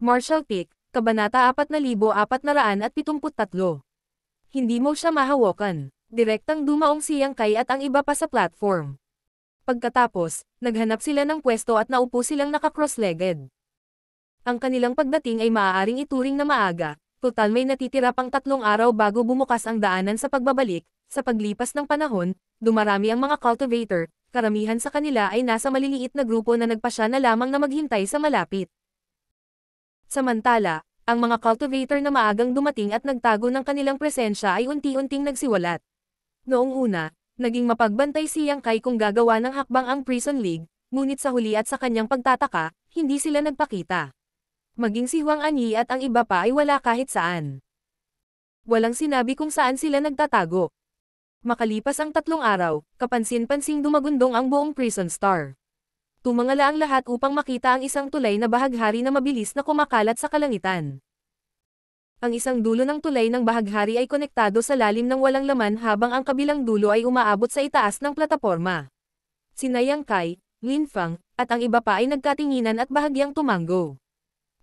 Marshall Peak, Kabanata 4473. Hindi mo siya mahawakan. Direktang dumaong si Yang Kai at ang iba pa sa platform. Pagkatapos, naghanap sila ng pwesto at naupo silang naka-cross-legged. Ang kanilang pagdating ay maaaring ituring na maaga, total may natitira pang 3 araw bago bumukas ang daanan sa pagbabalik. Sa paglipas ng panahon, dumarami ang mga cultivator, karamihan sa kanila ay nasa maliliit na grupo na nagpasya na lamang na maghintay sa malapit. Samantala, ang mga cultivator na maagang dumating at nagtago ng kanilang presensya ay unti-unting nagsiwalat. Noong una, naging mapagbantay si Yang Kai kung gagawa ng hakbang ang Prison League, ngunit sa huli at sa kanyang pagtataka, hindi sila nagpakita. Maging si Huang Anyi at ang iba pa ay wala kahit saan. Walang sinabi kung saan sila nagtatago. Makalipas ang 3 araw, kapansin-pansing dumagundong ang buong Prison Star. Tumangala ang lahat upang makita ang isang tulay na bahaghari na mabilis na kumakalat sa kalangitan. Ang isang dulo ng tulay ng bahaghari ay konektado sa lalim ng walang laman habang ang kabilang dulo ay umaabot sa itaas ng plataporma. Sina Yang Kai, Lin Fang, at ang iba pa ay nagkatinginan at bahagyang tumango.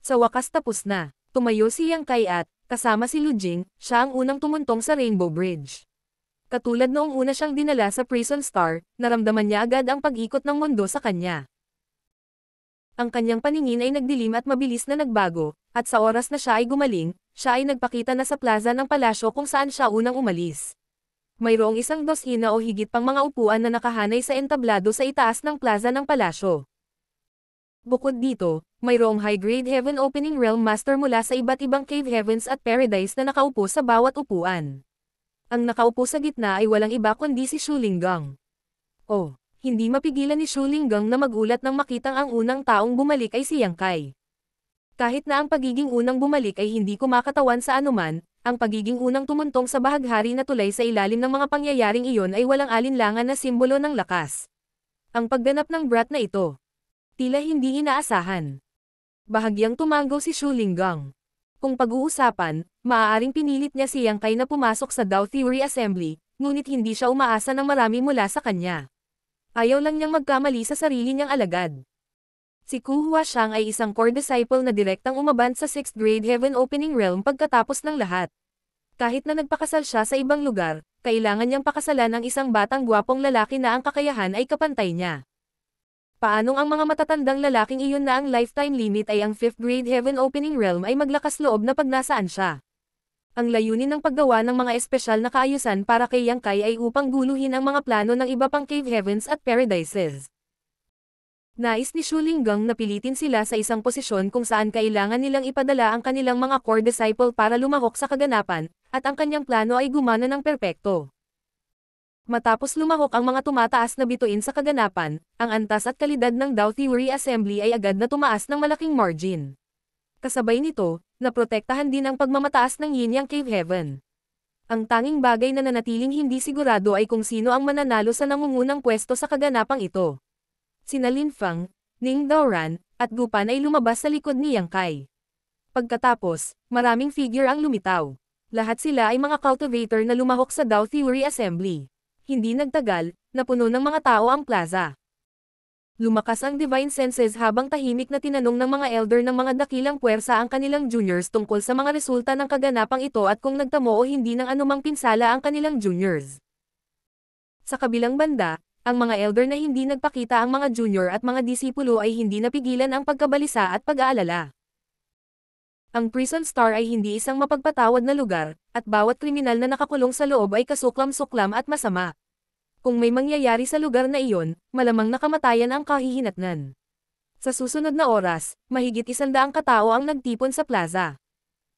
Sa wakas tapos na, tumayo si Yang Kai at, kasama si Lu Jing, siya ang unang tumuntong sa Rainbow Bridge. Katulad noong una siyang dinala sa Prison Star, naramdaman niya agad ang pag-ikot ng mundo sa kanya. Ang kanyang paningin ay nagdilim at mabilis na nagbago, at sa oras na siya ay gumaling, siya ay nagpakita na sa plaza ng palasyo kung saan siya unang umalis. Mayroong isang dosina o higit pang mga upuan na nakahanay sa entablado sa itaas ng plaza ng palasyo. Bukod dito, mayroong high-grade heaven opening realm master mula sa iba't ibang cave heavens at paradise na nakaupo sa bawat upuan. Ang nakaupo sa gitna ay walang iba kundi si Shu Linggang. Oh, hindi mapigilan ni Shu Linggang na magulat nang makitang ang unang taong bumalik ay si Yang Kai. Kahit na ang pagiging unang bumalik ay hindi kumakatawan sa anuman, ang pagiging unang tumuntong sa bahaghari na tulay sa ilalim ng mga pangyayaring iyon ay walang alinlangan na simbolo ng lakas. Ang pagganap ng brat na ito, tila hindi inaasahan. Bahagyang tumango si Shu Linggang. Kung pag-uusapan, maaaring pinilit niya si Yang Kai na pumasok sa Dao Theory Assembly, ngunit hindi siya umaasa ng marami mula sa kanya. Ayaw lang niyang magkamali sa sarili niyang alagad. Si Ku Huashang ay isang core disciple na direktang umabant sa 6th grade heaven opening realm pagkatapos ng lahat. Kahit na nagpakasal siya sa ibang lugar, kailangan niyang pakasalan ang isang batang gwapong lalaki na ang kakayahan ay kapantay niya. Paanong ang mga matatandang lalaking iyon na ang lifetime limit ay ang 5th grade heaven opening realm ay maglakas loob na pagnasaan siya? Ang layunin ng paggawa ng mga espesyal na kaayusan para kay Yang Kai ay upang guluhin ang mga plano ng iba pang cave heavens at paradises. Nais ni Shu Linggang na pilitin sila sa isang posisyon kung saan kailangan nilang ipadala ang kanilang mga core disciple para lumahok sa kaganapan, at ang kanyang plano ay gumana ng perpekto. Matapos lumahok ang mga tumataas na bituin sa kaganapan, ang antas at kalidad ng Dao Theory Assembly ay agad na tumaas ng malaking margin. Kasabay nito, naprotektahan din ang pagmamataas ng Yin Yang Cave Heaven. Ang tanging bagay na nanatiling hindi sigurado ay kung sino ang mananalo sa nangungunang pwesto sa kaganapang ito. Sina Lin Fang, Ning Daoran, at Gu Pan ay lumabas sa likod ni Yang Kai. Pagkatapos, maraming figure ang lumitaw. Lahat sila ay mga cultivator na lumahok sa Dao Theory Assembly. Hindi nagtagal, napuno ng mga tao ang plaza. Lumakas ang divine senses habang tahimik na tinanong ng mga elder ng mga dakilang puwersa ang kanilang juniors tungkol sa mga resulta ng kaganapang ito at kung nagtamo o hindi ng anumang pinsala ang kanilang juniors. Sa kabilang banda, ang mga elder na hindi nagpakita ang mga junior at mga disipulo ay hindi napigilan ang pagkabalisa at pag-aalala. Ang Prison Star ay hindi isang mapagpatawad na lugar, at bawat kriminal na nakakulong sa loob ay kasuklam-suklam at masama. Kung may mangyayari sa lugar na iyon, malamang nakamatayan ang kahihinatnan. Sa susunod na oras, mahigit 100 katao ang nagtipon sa plaza.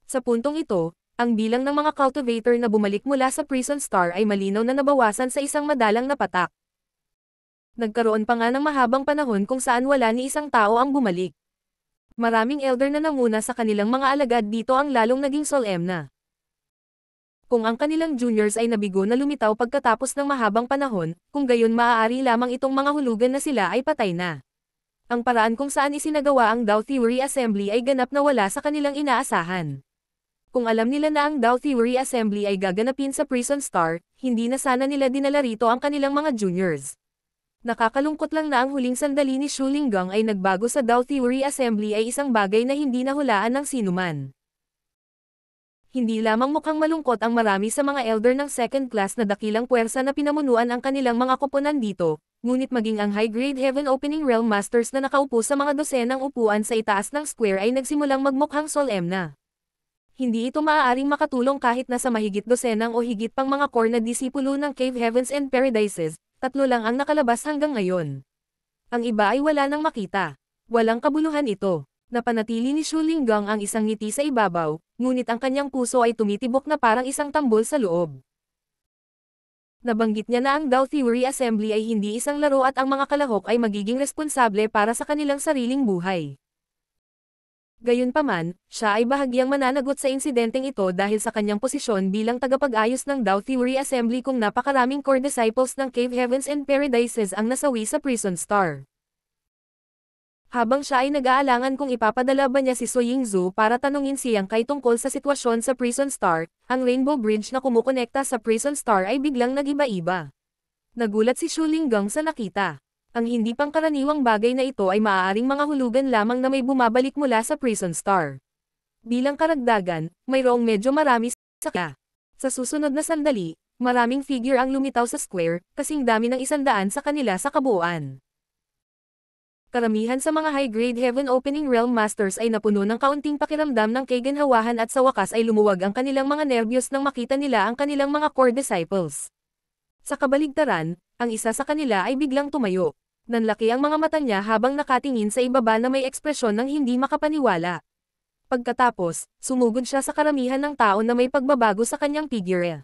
Sa puntong ito, ang bilang ng mga cultivator na bumalik mula sa Prison Star ay malinaw na nabawasan sa isang madalang na patak. Nagkaroon pa nga ng mahabang panahon kung saan wala ni isang tao ang bumalik. Maraming elder na nanguna sa kanilang mga alagad dito ang lalong naging solemna. Kung ang kanilang juniors ay nabigo na lumitaw pagkatapos ng mahabang panahon, kung gayon maaari lamang itong mga hulugan na sila ay patay na. Ang paraan kung saan isinagawa ang Dao Theory Assembly ay ganap na wala sa kanilang inaasahan. Kung alam nila na ang Dao Theory Assembly ay gaganapin sa Prison Star, hindi na sana nila dinala rito ang kanilang mga juniors. Nakakalungkot lang na ang huling sandali ni Shu Linggang ay nagbago sa Dao Theory Assembly ay isang bagay na hindi nahulaan ng sinuman. Hindi lamang mukhang malungkot ang marami sa mga elder ng second class na dakilang puwersa na pinamunuan ang kanilang mga koponan dito, ngunit maging ang high-grade Heaven Opening Realm Masters na nakaupo sa mga dosenang upuan sa itaas ng square ay nagsimulang magmukhang solemn. Hindi ito maaaring makatulong kahit na sa mahigit dosenang o higit pang mga core na disipulo ng Cave Heavens and Paradises, 3 lang ang nakalabas hanggang ngayon. Ang iba ay wala nang makita. Walang kabuluhan ito. Napanatili ni Shu Linggang ang isang ngiti sa ibabaw, ngunit ang kanyang puso ay tumitibok na parang isang tambol sa loob. Nabanggit niya na ang Dao Theory Assembly ay hindi isang laro at ang mga kalahok ay magiging responsable para sa kanilang sariling buhay. Gayunpaman, siya ay bahagyang mananagot sa insidenteng ito dahil sa kanyang posisyon bilang tagapag-ayos ng Dao Theory Assembly kung napakaraming core disciples ng Cave Heavens and Paradises ang nasawi sa Prison Star. Habang siya ay nag-aalangan kung ipapadala ba niya si So Ying-Zu para tanungin si Yang Kai tungkol sa sitwasyon sa Prison Star, ang Rainbow Bridge na kumukonekta sa Prison Star ay biglang nag-iba-iba. Nagulat si Shu Linggang sa nakita. Ang hindi pangkaraniwang bagay na ito ay maaaring mga hulugan lamang na may bumabalik mula sa Prison Star. Bilang karagdagan, mayroong medyo marami sa kanya. Sa susunod na sandali, maraming figure ang lumitaw sa square, kasing dami ng 100 sa kanila sa kabuuan. Karamihan sa mga high-grade Heaven Opening Realm Masters ay napuno ng kaunting pakiramdam ng kaginhawahan at sa wakas ay lumuwag ang kanilang mga nerbiyos nang makita nila ang kanilang mga core disciples. Sa kabaligtaran, ang isa sa kanila ay biglang tumayo. Nanlaki ang mga mata niya habang nakatingin sa ibaba na may ekspresyon ng hindi makapaniwala. Pagkatapos, sumugod siya sa karamihan ng tao na may pagbabago sa kanyang figure.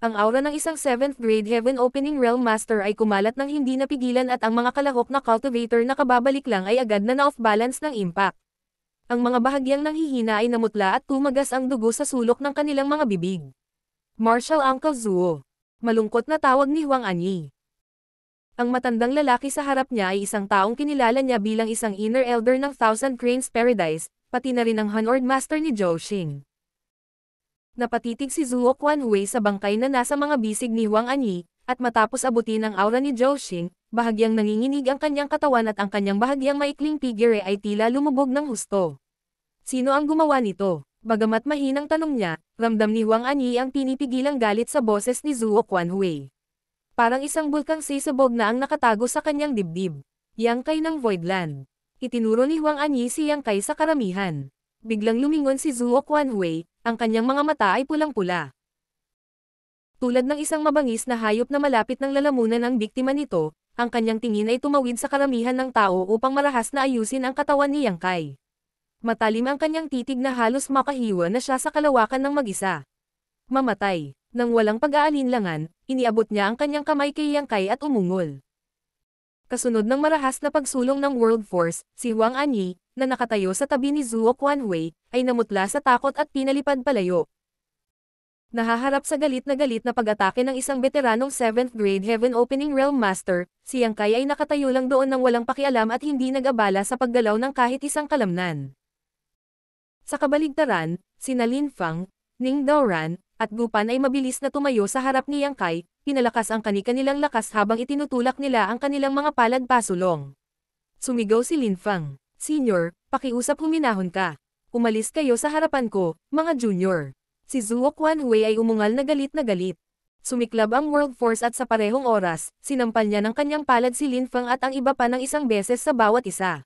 Ang aura ng isang 7th grade Heaven Opening Realm Master ay kumalat ng hindi napigilan at ang mga kalahok na cultivator na kababalik lang ay agad na na-off-balance ng impact. Ang mga bahagyang nanghihina ay namutla at tumagas ang dugo sa sulok ng kanilang mga bibig. Martial Uncle Zuo. Malungkot na tawag ni Huang Anyi. Ang matandang lalaki sa harap niya ay isang taong kinilala niya bilang isang inner elder ng Thousand Cranes Paradise, pati na rin ang Hanord Master ni Zhou Xing. Napatitig si Zuo Quanhui sa bangkay na nasa mga bisig ni Huang Anyi, at matapos abutin ang aura ni Zhou Xing, bahagyang nanginginig ang kanyang katawan at ang kanyang bahagyang maikling figure ay tila lumubog ng husto. Sino ang gumawa nito? Bagamat mahinang tanong niya, ramdam ni Huang Anyi ang pinipigilang galit sa boses ni Zuo Quanhui. Parang isang bulkang sisabog na ang nakatago sa kanyang dibdib. Yang Kai ng Voidland. Itinuro ni Huang Anyi si Yang Kai sa karamihan. Biglang lumingon si Zuo Quanhui, ang kanyang mga mata ay pulang-pula. Tulad ng isang mabangis na hayop na malapit ng lalamunan ng biktima nito, ang kanyang tingin ay tumawid sa karamihan ng tao upang marahas na ayusin ang katawan ni Yang Kai. Matalim ang kanyang titig na halos makahiwa na siya sa kalawakan ng mag-isa. Mamatay. Nang walang pag-aalinlangan, iniabot niya ang kanyang kamay kay Yang Kai at umungol. Kasunod ng marahas na pagsulong ng World Force, si Huang Anyi, na nakatayo sa tabi ni Zuo Quanhui, ay namutla sa takot at pinalipad palayo. Nahaharap sa galit na pag-atake ng isang veteranong 7th grade Heaven Opening Realm Master, si Yang Kai ay nakatayo lang doon ng walang pakialam at hindi nag-abala sa paggalaw ng kahit isang kalamnan. Sa kabaligtaran, sina Lin Fang, Ning Daoran, at Gupan ay mabilis na tumayo sa harap ni Yang Kai, pinalakas ang kani-kanilang lakas habang itinutulak nila ang kanilang mga palad pasulong. Sumigaw si Lin Fang, "Senior, pakiusap huminahon ka. Umalis kayo sa harapan ko, mga junior." Si Zuo Quanhui ay umungal na galit na galit. Sumiklab ang World Force at sa parehong oras, sinampal niya ng kanyang palad si Lin Fang at ang iba pa ng isang beses sa bawat isa.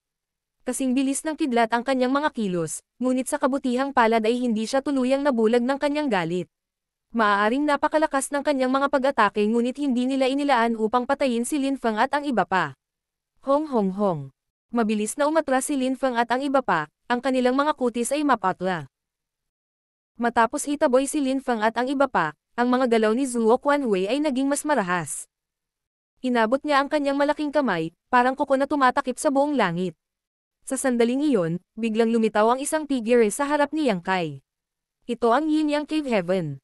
Kasing bilis ng kidlat ang kanyang mga kilos, ngunit sa kabutihang palad ay hindi siya tuluyang nabulag ng kanyang galit. Maaaring napakalakas ng kanyang mga pag-atake ngunit hindi nila inilaan upang patayin si Lin Fang at ang iba pa. Hong hong hong. Mabilis na umatras si Lin Fang at ang iba pa, ang kanilang mga kutis ay mapatla. Matapos itaboy si Lin Fang at ang iba pa, ang mga galaw ni Zuo Quanhui ay naging mas marahas. Inabot niya ang kanyang malaking kamay, parang kuko na tumatakip sa buong langit. Sa sandaling iyon, biglang lumitaw ang isang figure sa harap ni Yang Kai. Ito ang Yin Yang Cave Heaven.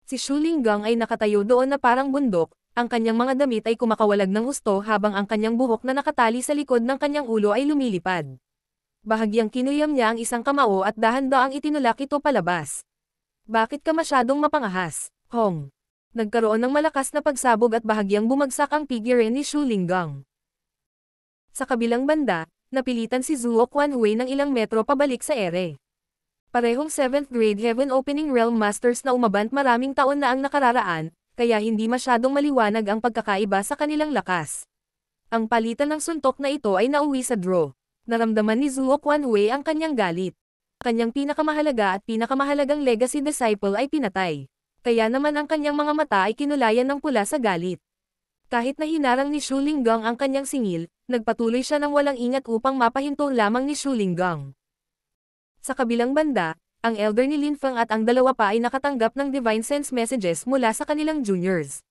Si Shu Linggang ay nakatayo doon na parang bundok, ang kanyang mga damit ay kumakawalag ng husto habang ang kanyang buhok na nakatali sa likod ng kanyang ulo ay lumilipad. Bahagyang kinuyam niya ang isang kamao at dahan-daang itinulak ito palabas. "Bakit ka masyadong mapangahas, Hong?" Nagkaroon ng malakas na pagsabog at bahagyang bumagsak ang figure ni Shu Linggang. Sa kabilang banda, napilitan si Zuo Quanhui ng ilang metro pabalik sa ere. Parehong 7th grade Heaven Opening Realm Masters na umabant maraming taon na ang nakararaan, kaya hindi masyadong maliwanag ang pagkakaiba sa kanilang lakas. Ang palitan ng suntok na ito ay nauwi sa draw. Naramdaman ni Zuo Quanhui ang kanyang galit. Kanyang pinakamahalaga at pinakamahalagang legacy disciple ay pinatay. Kaya naman ang kanyang mga mata ay kinulayan ng pula sa galit. Kahit na hinarang ni Shu Linggang ang kanyang singil, nagpatuloy siya ng walang ingat upang mapahinto lamang ni Shu Linggang. Sa kabilang banda, ang elder ni Lin Feng at ang dalawa pa ay nakatanggap ng Divine Sense messages mula sa kanilang juniors.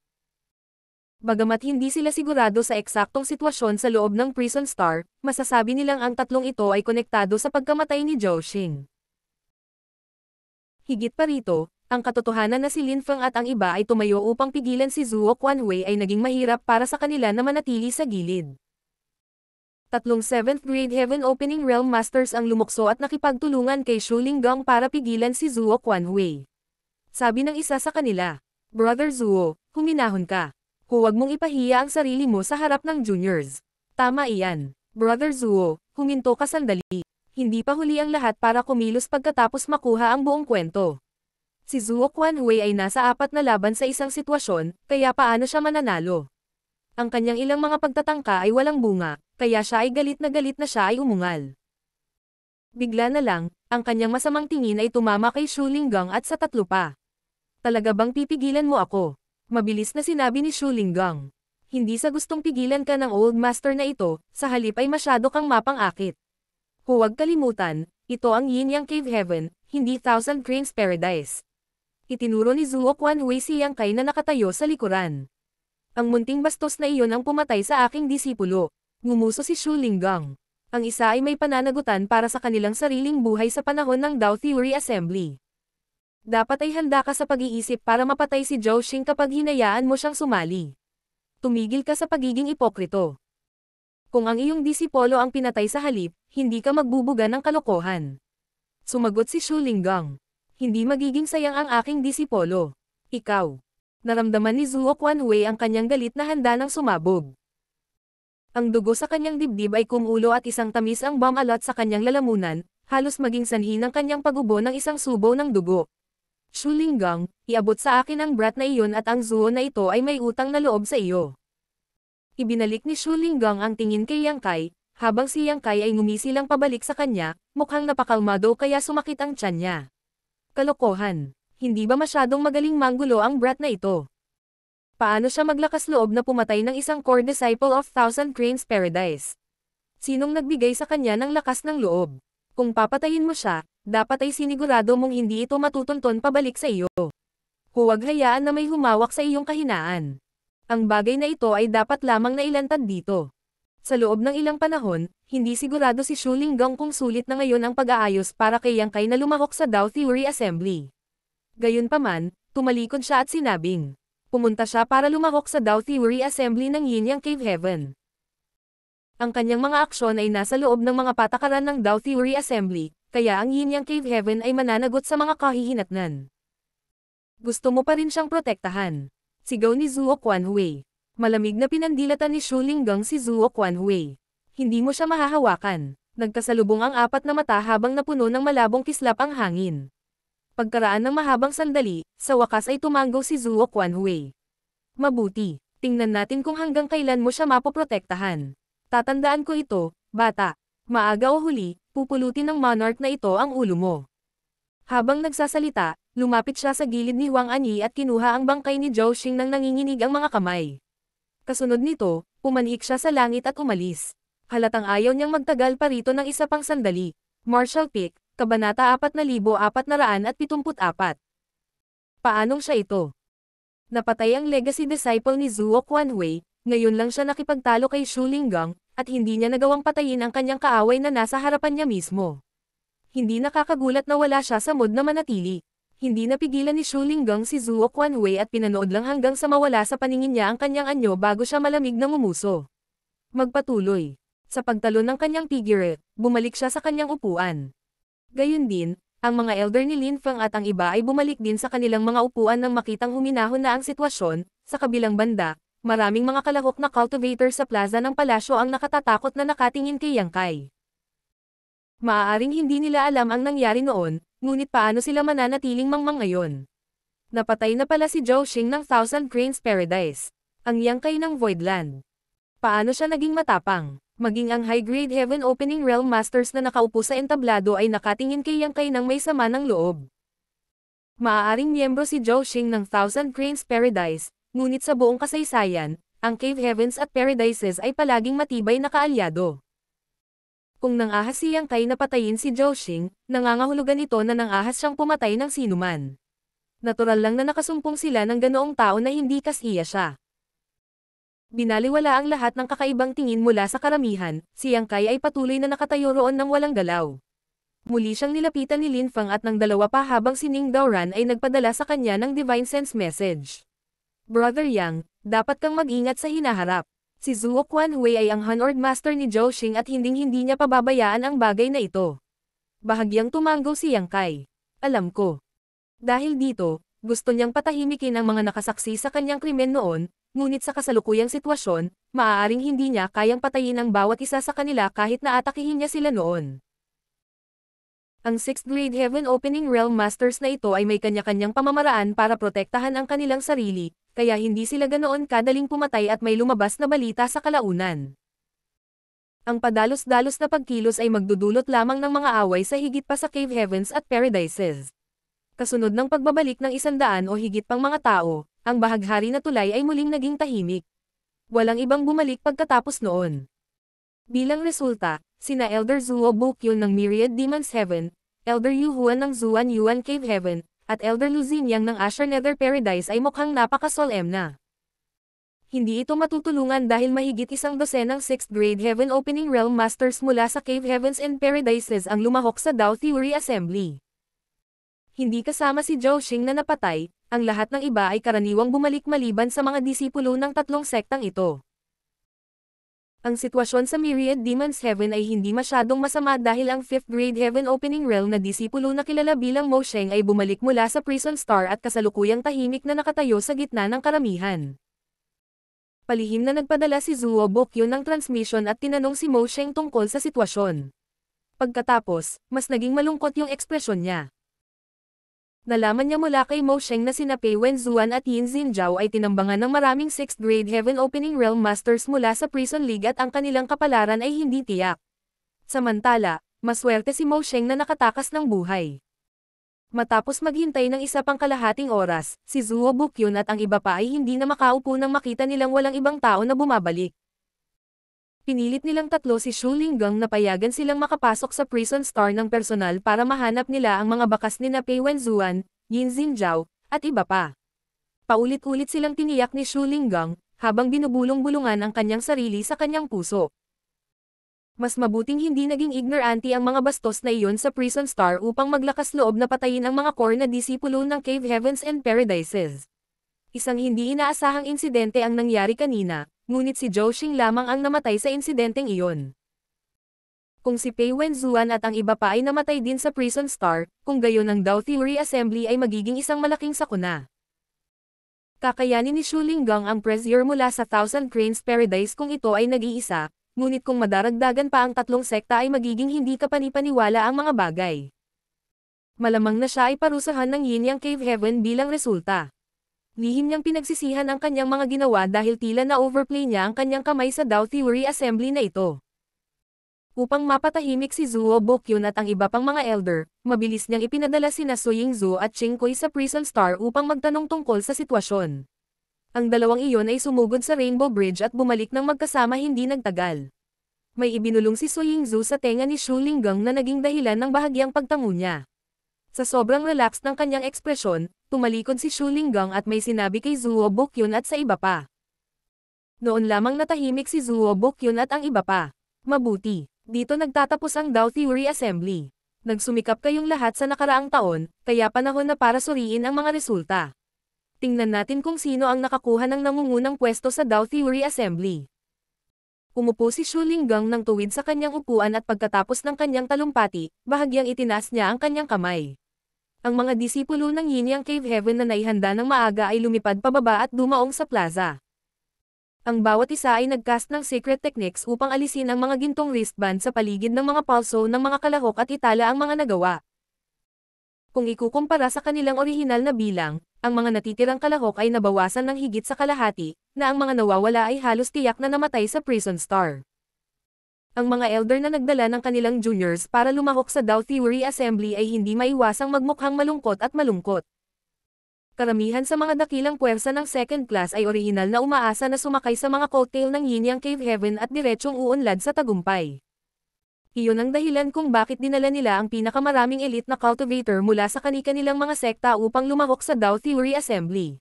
Bagamat hindi sila sigurado sa eksaktong sitwasyon sa loob ng Prison Star, masasabi nilang ang tatlong ito ay konektado sa pagkamatay ni Zhou Xing. Higit pa rito, ang katotohanan na si Lin Feng at ang iba ay tumayo upang pigilan si Zuo Quanhui ay naging mahirap para sa kanila na manatili sa gilid. Tatlong 7th grade Heaven Opening Realm Masters ang lumukso at nakipagtulungan kay Shu Linggang para pigilan si Zuo Quanhui. Sabi ng isa sa kanila, "Brother Zuo, huminahon ka. Huwag mong ipahiya ang sarili mo sa harap ng juniors." Tama iyan. Brother Zuo, huminto ka sandali. Hindi pa huli ang lahat para kumilos pagkatapos makuha ang buong kwento. Si Zuo Quanhui ay nasa 4 na laban sa isang sitwasyon, kaya paano siya mananalo? Ang kanyang ilang mga pagtatangka ay walang bunga, kaya siya ay galit na siya ay umungal. Bigla na lang, ang kanyang masamang tingin ay tumama kay Shu Linggang at sa tatlo pa. "Talaga bang pipigilan mo ako?" Mabilis na sinabi ni Shu Linggang. "Hindi sa gustong pigilan ka ng old master na ito, sa halip ay masyado kang mapang-akit. Huwag kalimutan, ito ang Yin Yang Cave Heaven, hindi Thousand Cranes Paradise." Itinuro ni Zuo Quanhui si Yang Kai na nakatayo sa likuran. "Ang munting bastos na iyon ang pumatay sa aking disipulo," ngumuso si Shu Linggang. Ang isa ay may pananagutan para sa kanilang sariling buhay sa panahon ng Dao Theory Assembly. "Dapat ay handa ka sa pag-iisip para mapatay si Zhou Xing kapag hinayaan mo siyang sumali. Tumigil ka sa pagiging ipokrito. Kung ang iyong disipolo ang pinatay sa halip, hindi ka magbubuga ng kalokohan." Sumagot si Shu Linggang. "Hindi magiging sayang ang aking disipolo. Ikaw." Naramdaman ni Zuo Quanhui ang kanyang galit na handa ng sumabog. Ang dugo sa kanyang dibdib ay kumulo at isang tamis ang bumalot sa kanyang lalamunan, halos maging sanhi ng kanyang pagubo ng isang subo ng dugo. "Shu Linggang, iabot sa akin ang brat na iyon at ang Zuo na ito ay may utang na loob sa iyo." Ibinalik ni Shu Linggang ang tingin kay Yang Kai, habang si Yang Kai ay ngumisilang pabalik sa kanya, mukhang napakalmado kaya sumakit ang tiyan niya. "Kalokohan. Hindi ba masyadong magaling manggulo ang brat na ito? Paano siya maglakas loob na pumatay ng isang core disciple of Thousand Cranes Paradise? Sinong nagbigay sa kanya ng lakas ng loob? Kung papatayin mo siya, dapat ay sinigurado mong hindi ito matutunton pabalik sa iyo. Huwag hayaan na may humawak sa iyong kahinaan. Ang bagay na ito ay dapat lamang na ilantad dito." Sa loob ng ilang panahon, hindi sigurado si Shu Linggang kung sulit na ngayon ang pag-aayos para kay Yang Kai na lumahok sa Dao Theory Assembly. Gayunpaman, tumalikod siya at sinabing, pumunta siya para lumahok sa Dao Theory Assembly ng Yin Yang Cave Heaven. Ang kanyang mga aksyon ay nasa loob ng mga patakaran ng Dao Theory Assembly, kaya ang Yin Yang Cave Heaven ay mananagot sa mga kahihinatnan. "Gusto mo pa rin siyang protektahan?" sigaw ni Zuo Quanhui. Malamig na pinandilatan ni Shu Linggang si Zuo Quanhui. "Hindi mo siya mahahawakan." Nagkasalubong ang 4 na mata habang napuno ng malabong kislap ang hangin. Pagkaraan ng mahabang sandali, sa wakas ay tumanggaw si Zuo Quanhui. "Mabuti, tingnan natin kung hanggang kailan mo siya mapoprotektahan. Tatandaan ko ito, bata. Maaga o huli, pupulutin ng monarch na ito ang ulo mo." Habang nagsasalita, lumapit siya sa gilid ni Huang Anyi at kinuha ang bangkay ni Zhou Xing nang nanginginig ang mga kamay. Kasunod nito, pumanhik siya sa langit at umalis. Halatang ayaw niyang magtagal pa rito ng isa pang sandali. Martial Peak, Kabanata 4474. Paanong siya ito? Napatay ang legacy disciple ni Zuo Quanhui, ngayon lang siya nakipagtalo kay Shu Linggang, at hindi niya nagawang patayin ang kanyang kaaway na nasa harapan niya mismo. Hindi nakakagulat na wala siya sa mood na manatili. Hindi napigilan ni Shu Linggang si Zuo Quanhui at pinanood lang hanggang sa mawala sa paningin niya ang kanyang anyo bago siya malamig na ngumuso. Magpatuloy. Sa pagtalon ng kanyang figure, bumalik siya sa kanyang upuan. Gayun din, Ang mga elder ni Lin Feng at ang iba ay bumalik din sa kanilang mga upuan nang makitang huminahon na ang sitwasyon. Sa kabilang banda, maraming mga kalahok na cultivator sa plaza ng palasyo ang nakatatakot na nakatingin kay Yang Kai. Maaaring hindi nila alam ang nangyari noon, ngunit paano sila mananatiling mangmang ngayon? Napatay na pala si Zhou Xing ng Thousand Cranes Paradise. Ang Yang Kai ng Voidland. Paano siya naging matapang? Maging ang high-grade Heaven Opening Realm Masters na nakaupo sa entablado ay nakatingin kay Yang Kai ng may sama ng loob. Maaaring miyembro si Zhou Xing ng Thousand Cranes Paradise, ngunit sa buong kasaysayan, ang Cave Heavens at Paradises ay palaging matibay na kaalyado. Kung nangahas si Yang Kai na patayin si Zhou Xing, nangangahulugan ito na nangahas siyang pumatay ng sinuman. Natural lang na nakasumpong sila ng ganoong tao na hindi kasiya siya. Binaliwala ang lahat ng kakaibang tingin mula sa karamihan, si Yang Kai ay patuloy na nakatayo roon ng walang galaw. Muli siyang nilapitan ni Lin Feng at ng dalawa pa habang si Ning Daoran ay nagpadala sa kanya ng Divine Sense message. Brother Yang, dapat kang mag-ingat sa hinaharap. Si Zhuo Quanhui ay ang Hanord Master ni Zhou Xing at hinding-hindi niya pababayaan ang bagay na ito. Bahagyang tumanggo si Yang Kai. Alam ko. Dahil dito, gusto niyang patahimikin ang mga nakasaksi sa kanyang krimen noon, ngunit sa kasalukuyang sitwasyon, maaaring hindi niya kayang patayin ang bawat isa sa kanila kahit na atakihin niya sila noon. Ang 6th Grade Heaven Opening Realm Masters na ito ay may kanya-kanyang pamamaraan para protektahan ang kanilang sarili, kaya hindi sila ganoon kadaling pumatay at may lumabas na balita sa kalaunan. Ang padalos-dalos na pagkilos ay magdudulot lamang ng mga away sa higit pa sa Cave Heavens at Paradises. Kasunod ng pagbabalik ng 100 o higit pang mga tao, ang bahaghari na tulay ay muling naging tahimik. Walang ibang bumalik pagkatapos noon. Bilang resulta, sina Elder Zhuo Bukyun ng Myriad Demons Heaven, Elder Yu Huan ng Zuan Yuan Cave Heaven, at Elder Lu Xingyang ng Asher Nether Paradise ay mukhang napakasolemn na. Hindi ito matutulungan dahil mahigit 100 ng 6th Grade Heaven Opening Realm Masters mula sa Cave Heavens and Paradises ang lumahok sa Dao Theory Assembly. Hindi kasama si Zhou Xing na napatay, ang lahat ng iba ay karaniwang bumalik maliban sa mga disipulo ng tatlong sektang ito. Ang sitwasyon sa Myriad Demons Heaven ay hindi masyadong masama dahil ang 5th Grade Heaven Opening Realm na disipulo na kilala bilang Mo Sheng ay bumalik mula sa Prison Star at kasalukuyang tahimik na nakatayo sa gitna ng karamihan. Palihim na nagpadala si Zhuo Bukyun ng transmission at tinanong si Mo Sheng tungkol sa sitwasyon. Pagkatapos, mas naging malungkot yung ekspresyon niya. Nalaman niya mula kay Mo Sheng na sina Pei Wenzuan at Yin Xinjiao ay tinambangan ng maraming 6th Grade Heaven Opening Realm Masters mula sa Prison League at ang kanilang kapalaran ay hindi tiyak. Samantala, maswerte si Mo Sheng na nakatakas ng buhay. Matapos maghintay ng isa pang kalahating oras, si Zhuo Bukyun at ang iba pa ay hindi na makaupo nang makita nilang walang ibang tao na bumabalik. Pinilit nilang tatlo si Shu Linggang na payagan silang makapasok sa Prison Star ng personal para mahanap nila ang mga bakas nina Pei Wenzuan, Yin Xinjiao, at iba pa. Paulit-ulit silang tiniyak ni Shu Linggang, habang binubulong-bulungan ang kanyang sarili sa kanyang puso. Mas mabuting hindi naging ignorante ang mga bastos na iyon sa Prison Star upang maglakas loob na patayin ang mga core na disipulo ng Cave Heavens and Paradises. Isang hindi inaasahang insidente ang nangyari kanina, ngunit si Zhou Xing lamang ang namatay sa insidenteng iyon. Kung si Pei Wenzuan at ang iba pa ay namatay din sa Prison Star, kung gayon ang Dao Theory Assembly ay magiging isang malaking sakuna. Kakayanin ni Shu Linggang ang pressure mula sa Thousand Cranes Paradise kung ito ay nag-iisa, ngunit kung madaragdagan pa ang tatlong sekta ay magiging hindi kapanipaniwala ang mga bagay. Malamang na siya ay parusahan ng Yin Yang Cave Heaven bilang resulta. Lihim niyang pinagsisihan ang kanyang mga ginawa dahil tila na-overplay niya ang kanyang kamay sa Dao Theory Assembly na ito. Upang mapatahimik si Zhuo Bukyun at ang iba pang mga elder, mabilis niyang ipinadala sina Su Yingzhu at Qing Kui sa Prison Star upang magtanong tungkol sa sitwasyon. Ang dalawang iyon ay sumugod sa Rainbow Bridge at bumalik ng magkasama hindi nagtagal. May ibinulong si Su Yingzhu sa tenga ni Shu Linggang na naging dahilan ng bahagyang pagtango niya. Sa sobrang relaxed ng kanyang ekspresyon, tumalikod si Shu Linggang at may sinabi kay Zhuo Bukyun at sa iba pa. Noon lamang natahimik si Zhuo Bukyun at ang iba pa. Mabuti, dito nagtatapos ang Dao Theory Assembly. Nagsumikap kayong lahat sa nakaraang taon, kaya panahon na para suriin ang mga resulta. Tingnan natin kung sino ang nakakuha ng nangungunang pwesto sa Dao Theory Assembly. Umupo si Shu Linggang ng tuwid sa kanyang upuan at pagkatapos ng kanyang talumpati, bahagyang itinaas niya ang kanyang kamay. Ang mga disipulo ng Yin Yang Cave Heaven na naihanda ng maaga ay lumipad pababa at dumaong sa plaza. Ang bawat isa ay nagcast ng secret techniques upang alisin ang mga gintong wristband sa paligid ng mga palso ng mga kalahok at itala ang mga nagawa. Kung ikukumpara sa kanilang orihinal na bilang, ang mga natitirang kalahok ay nabawasan ng higit sa kalahati, na ang mga nawawala ay halos tiyak na namatay sa Prison Star. Ang mga elder na nagdala ng kanilang juniors para lumahok sa Dao Theory Assembly ay hindi maiwasang magmukhang malungkot at malungkot. Karamihan sa mga dakilang puwersa ng second class ay orihinal na umaasa na sumakay sa mga coattail ng Yin Yang Cave Heaven at diretsyong uunlad sa tagumpay. Iyon ang dahilan kung bakit dinala nila ang pinakamaraming elite na cultivator mula sa kani-kanilang mga sekta upang lumahok sa Dao Theory Assembly.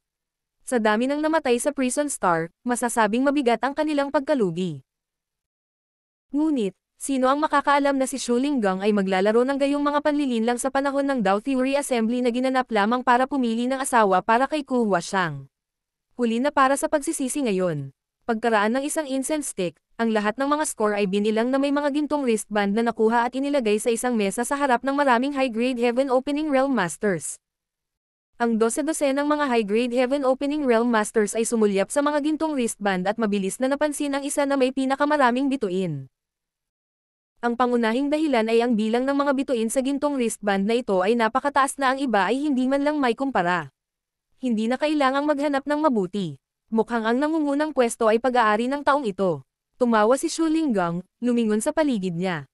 Sa dami ng namatay sa Prison Star, masasabing mabigat ang kanilang pagkalugi. Ngunit, sino ang makakaalam na si Shu Linggang ay maglalaro ng gayong mga panlilinlang sa panahon ng Dao Theory Assembly na ginanap lamang para pumili ng asawa para kay Ku Huashang. Huli na para sa pagsisisi ngayon. Pagkaraan ng isang incense stick, ang lahat ng mga score ay binilang na may mga gintong wristband na nakuha at inilagay sa isang mesa sa harap ng maraming high-grade Heaven Opening Realm Masters. Ang 12 ng mga high-grade Heaven Opening Realm Masters ay sumulyap sa mga gintong wristband at mabilis na napansin ang isa na may pinakamaraming bituin. Ang pangunahing dahilan ay ang bilang ng mga bituin sa gintong wristband na ito ay napakataas na ang iba ay hindi man lang may kumpara. Hindi na kailangang maghanap ng mabuti. Mukhang ang nangungunang pwesto ay pag-aari ng taong ito. Tumawa si Shu Linggang, lumingon sa paligid niya.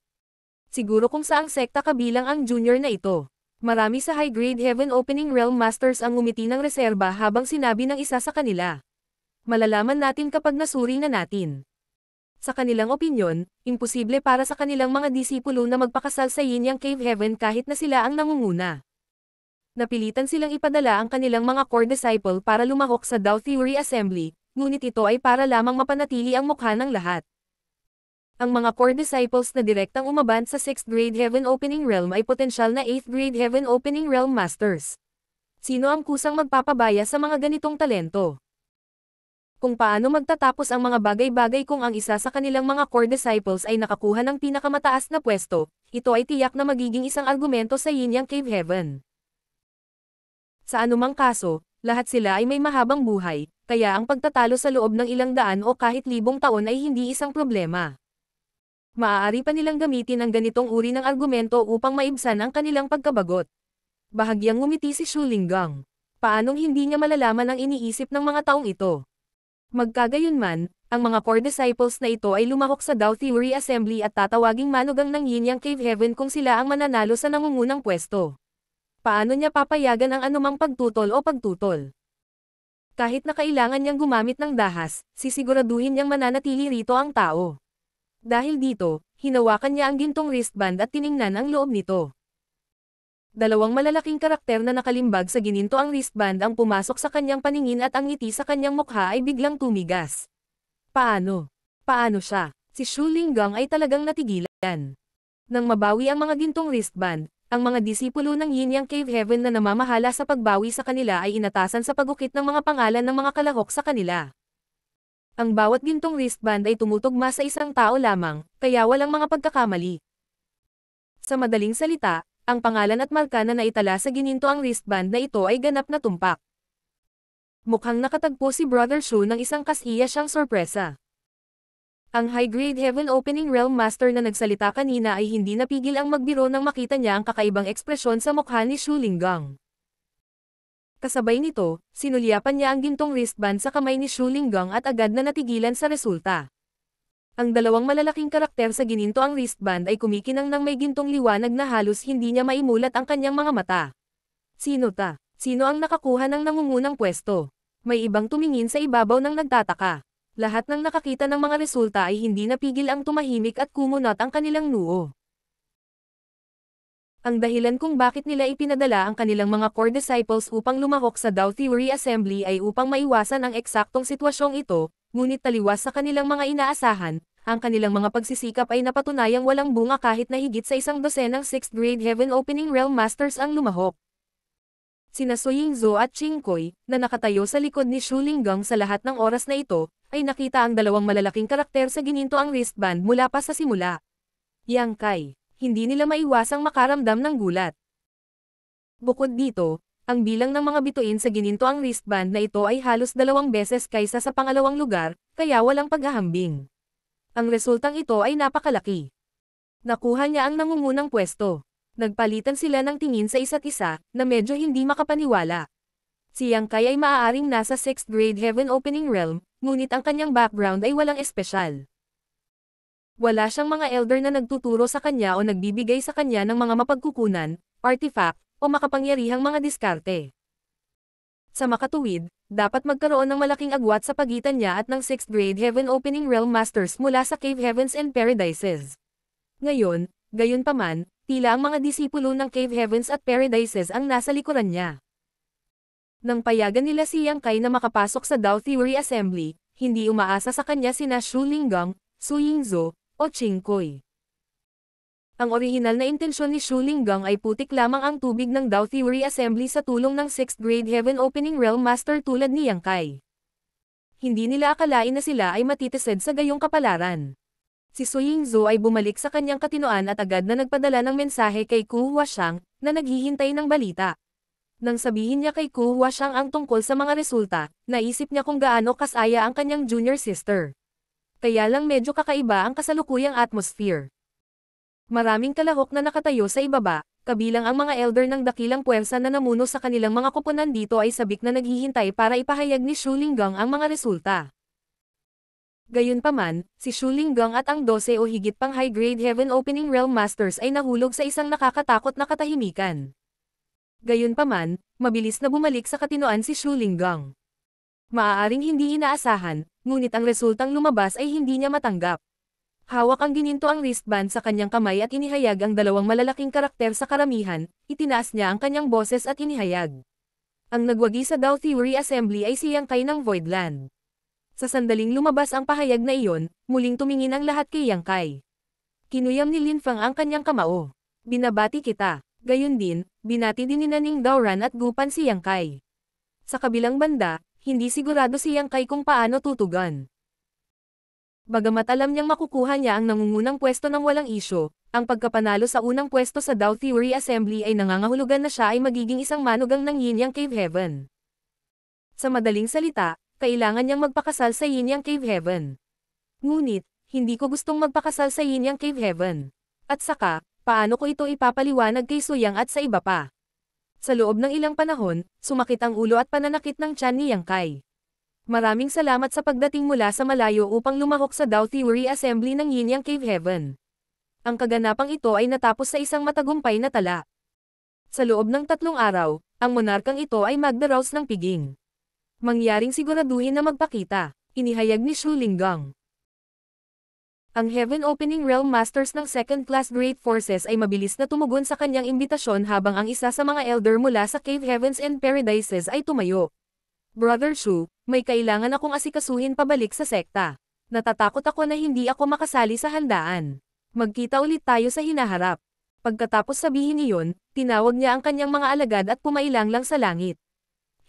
Siguro kung saang sekta kabilang ang junior na ito. Marami sa high-grade Heaven Opening Realm Masters ang ngumiti ng reserba habang sinabi ng isa sa kanila. Malalaman natin kapag nasuri na natin. Sa kanilang opinyon, imposible para sa kanilang mga disipulo na magpakasal sa Yin Yang Cave Heaven kahit na sila ang nangunguna. Napilitan silang ipadala ang kanilang mga core disciple para lumahok sa Dao Theory Assembly, ngunit ito ay para lamang mapanatili ang mukha ng lahat. Ang mga core disciples na direktang umabant sa 6th grade Heaven Opening Realm ay potensyal na 8th grade Heaven Opening Realm Masters. Sino ang kusang magpapabaya sa mga ganitong talento? Kung paano magtatapos ang mga bagay-bagay kung ang isa sa kanilang mga core disciples ay nakakuha ng pinakamataas na pwesto, ito ay tiyak na magiging isang argumento sa Yin Yang Cave Heaven. Sa anumang kaso, lahat sila ay may mahabang buhay, kaya ang pagtatalo sa loob ng ilang daan o kahit libong taon ay hindi isang problema. Maaari pa nilang gamitin ang ganitong uri ng argumento upang maibsan ang kanilang pagkabagot. Bahagyang ngumiti si Shu Linggang. Paanong hindi niya malalaman ang iniisip ng mga taong ito? Magkagayunman, ang mga core disciples na ito ay lumahok sa Dao Theory Assembly at tatawaging manugang ng Yin Yang Cave Heaven kung sila ang mananalo sa nangungunang pwesto. Paano niya papayagan ang anumang pagtutol o pagtutol? Kahit na kailangan niyang gumamit ng dahas, sisiguraduhin niyang mananatili rito ang tao. Dahil dito, hinawakan niya ang gintong wristband at tiningnan ang loob nito. Dalawang malalaking karakter na nakalimbag sa gininto ang wristband ang pumasok sa kanyang paningin at ang ngiti sa kanyang mukha ay biglang tumigas. Paano? Paano siya? Si Shu Linggang ay talagang natigilan. Nang mabawi ang mga gintong wristband, ang mga disipulo ng Yin Yang Cave Heaven na namamahala sa pagbawi sa kanila ay inatasan sa pagukit ng mga pangalan ng mga kalahok sa kanila. Ang bawat gintong wristband ay tumutugma sa isang tao lamang, kaya walang mga pagkakamali. Sa madaling salita, ang pangalan at marka na naitala sa gininto ang wristband na ito ay ganap na tumpak. Mukhang nakatagpo si Brother Shu ng isang kasiya siyang sorpresa. Ang high-grade Heaven Opening Realm Master na nagsalita kanina ay hindi napigil ang magbiro nang makita niya ang kakaibang ekspresyon sa mukha ni Shu Linggang. Kasabay nito, sinulyapan niya ang gintong wristband sa kamay ni Shu Linggang at agad na natigilan sa resulta. Ang dalawang malalaking karakter sa gininto ang wristband ay kumikinang ng may gintong liwanag na halos hindi niya maimulat ang kanyang mga mata. Sino ta? Sino ang nakakuha ng nangungunang pwesto? May ibang tumingin sa ibabaw ng nagtataka. Lahat ng nakakita ng mga resulta ay hindi napigil ang tumahimik at kumunot ang kanilang noo. Ang dahilan kung bakit nila ipinadala ang kanilang mga core disciples upang lumahok sa Dao Theory Assembly ay upang maiwasan ang eksaktong sitwasyong ito, ngunit taliwas sa kanilang mga inaasahan, ang kanilang mga pagsisikap ay napatunayang walang bunga kahit na higit sa 12 6th grade Heaven Opening Realm Masters ang lumahok. Sina Su Yingzhou at Qing Kui, na nakatayo sa likod ni Shu Linggang sa lahat ng oras na ito, ay nakita ang dalawang malalaking karakter sa gininto ang wristband mula pa sa simula. Yang Kai, hindi nila maiwasang makaramdam ng gulat. Bukod dito, ang bilang ng mga bituin sa gininto ang wristband na ito ay halos 2 beses kaysa sa pangalawang lugar, kaya walang paghahambing. Ang resultang ito ay napakalaki. Nakuha niya ang nangungunang pwesto. Nagpalitan sila ng tingin sa isa't isa, na medyo hindi makapaniwala. Si Yang Kai ay maaaring nasa 6th grade Heaven Opening Realm, ngunit ang kanyang background ay walang espesyal. Wala siyang mga elder na nagtuturo sa kanya o nagbibigay sa kanya ng mga mapagkukunan, artifact, o makapangyarihang mga diskarte. Sa makatuwid, dapat magkaroon ng malaking agwat sa pagitan niya at ng 6th grade Heaven Opening Realm Masters mula sa Cave Heavens and Paradises. Ngayon, gayunpaman, tila ang mga disipulo ng Cave Heavens at Paradises ang nasa likuran niya. Nang payagan nila si Yang Kai na makapasok sa Dao Theory Assembly, hindi umaasa sa kanya sina Shu Linggang, Su Yingzhou, o Qing Kui. Ang orihinal na intensyon ni Shu Linggang ay putik lamang ang tubig ng Dao Theory Assembly sa tulong ng 6th grade Heaven Opening Realm Master tulad ni Yang Kai. Hindi nila akalain na sila ay matitised sa gayong kapalaran. Si Su Yingzhou ay bumalik sa kanyang katinoan at agad na nagpadala ng mensahe kay Ku Huashang, na naghihintay ng balita. Nang sabihin niya kay Ku Huashang ang tungkol sa mga resulta, naisip niya kung gaano kasaya ang kanyang junior sister. Kaya lang medyo kakaiba ang kasalukuyang atmosphere. Maraming kalahok na nakatayo sa ibaba, kabilang ang mga elder ng dakilang puwersa na namuno sa kanilang mga koponan dito ay sabik na naghihintay para ipahayag ni Shu Linggang ang mga resulta. Gayunpaman, si Shu Linggang at ang 12 o higit pang high-grade Heaven Opening Realm Masters ay nahulog sa isang nakakatakot na katahimikan. Gayunpaman, mabilis na bumalik sa katinoan si Shu Linggang. Maaaring hindi inaasahan, ngunit ang resultang lumabas ay hindi niya matanggap. Hawak ang gininto ang wristband sa kanyang kamay at inihayag ang dalawang malalaking karakter sa karamihan, itinaas niya ang kanyang boses at inihayag. Ang nagwagi sa Dao Theory Assembly ay si Yang Kai ng Voidland. Sa sandaling lumabas ang pahayag na iyon, muling tumingin ang lahat kay Yang Kai. Kinuyam ni Lin Feng ang kanyang kamao. Binabati kita. Gayon din, binati din ni Naning Daoran at Gupan si Yang Kai. Sa kabilang banda, hindi sigurado si Yang Kai kung paano tutugan. Bagamat alam niyang makukuha niya ang nangungunang pwesto ng walang isyo, ang pagkapanalo sa unang pwesto sa Dao Theory Assembly ay nangangahulugan na siya ay magiging isang manugang ng Yin Yang Cave Heaven. Sa madaling salita, kailangan niyang magpakasal sa Yin Yang Cave Heaven. Ngunit, hindi ko gustong magpakasal sa Yin Yang Cave Heaven. At saka, paano ko ito ipapaliwanag kay Su Yang at sa iba pa? Sa loob ng ilang panahon, sumakit ang ulo at pananakit ng tiyan ni Yang Kai. Maraming salamat sa pagdating mula sa malayo upang lumahok sa Dao Theory Assembly ng Yin Yang Cave Heaven. Ang kaganapang ito ay natapos sa isang matagumpay na tala. Sa loob ng 3 araw, ang monarkang ito ay magdaraos ng piging. Mangyaring siguraduhin na magpakita, inihayag ni Shu Linggang. Ang Heaven Opening Realm Masters ng 2nd Class Great Forces ay mabilis na tumugon sa kanyang imbitasyon habang ang isa sa mga elder mula sa Cave Heavens and Paradises ay tumayo. Brother Shu, may kailangan akong asikasuhin pabalik sa sekta. Natatakot ako na hindi ako makasali sa handaan. Magkita ulit tayo sa hinaharap. Pagkatapos sabihin iyon, tinawag niya ang kanyang mga alagad at pumailang lang sa langit.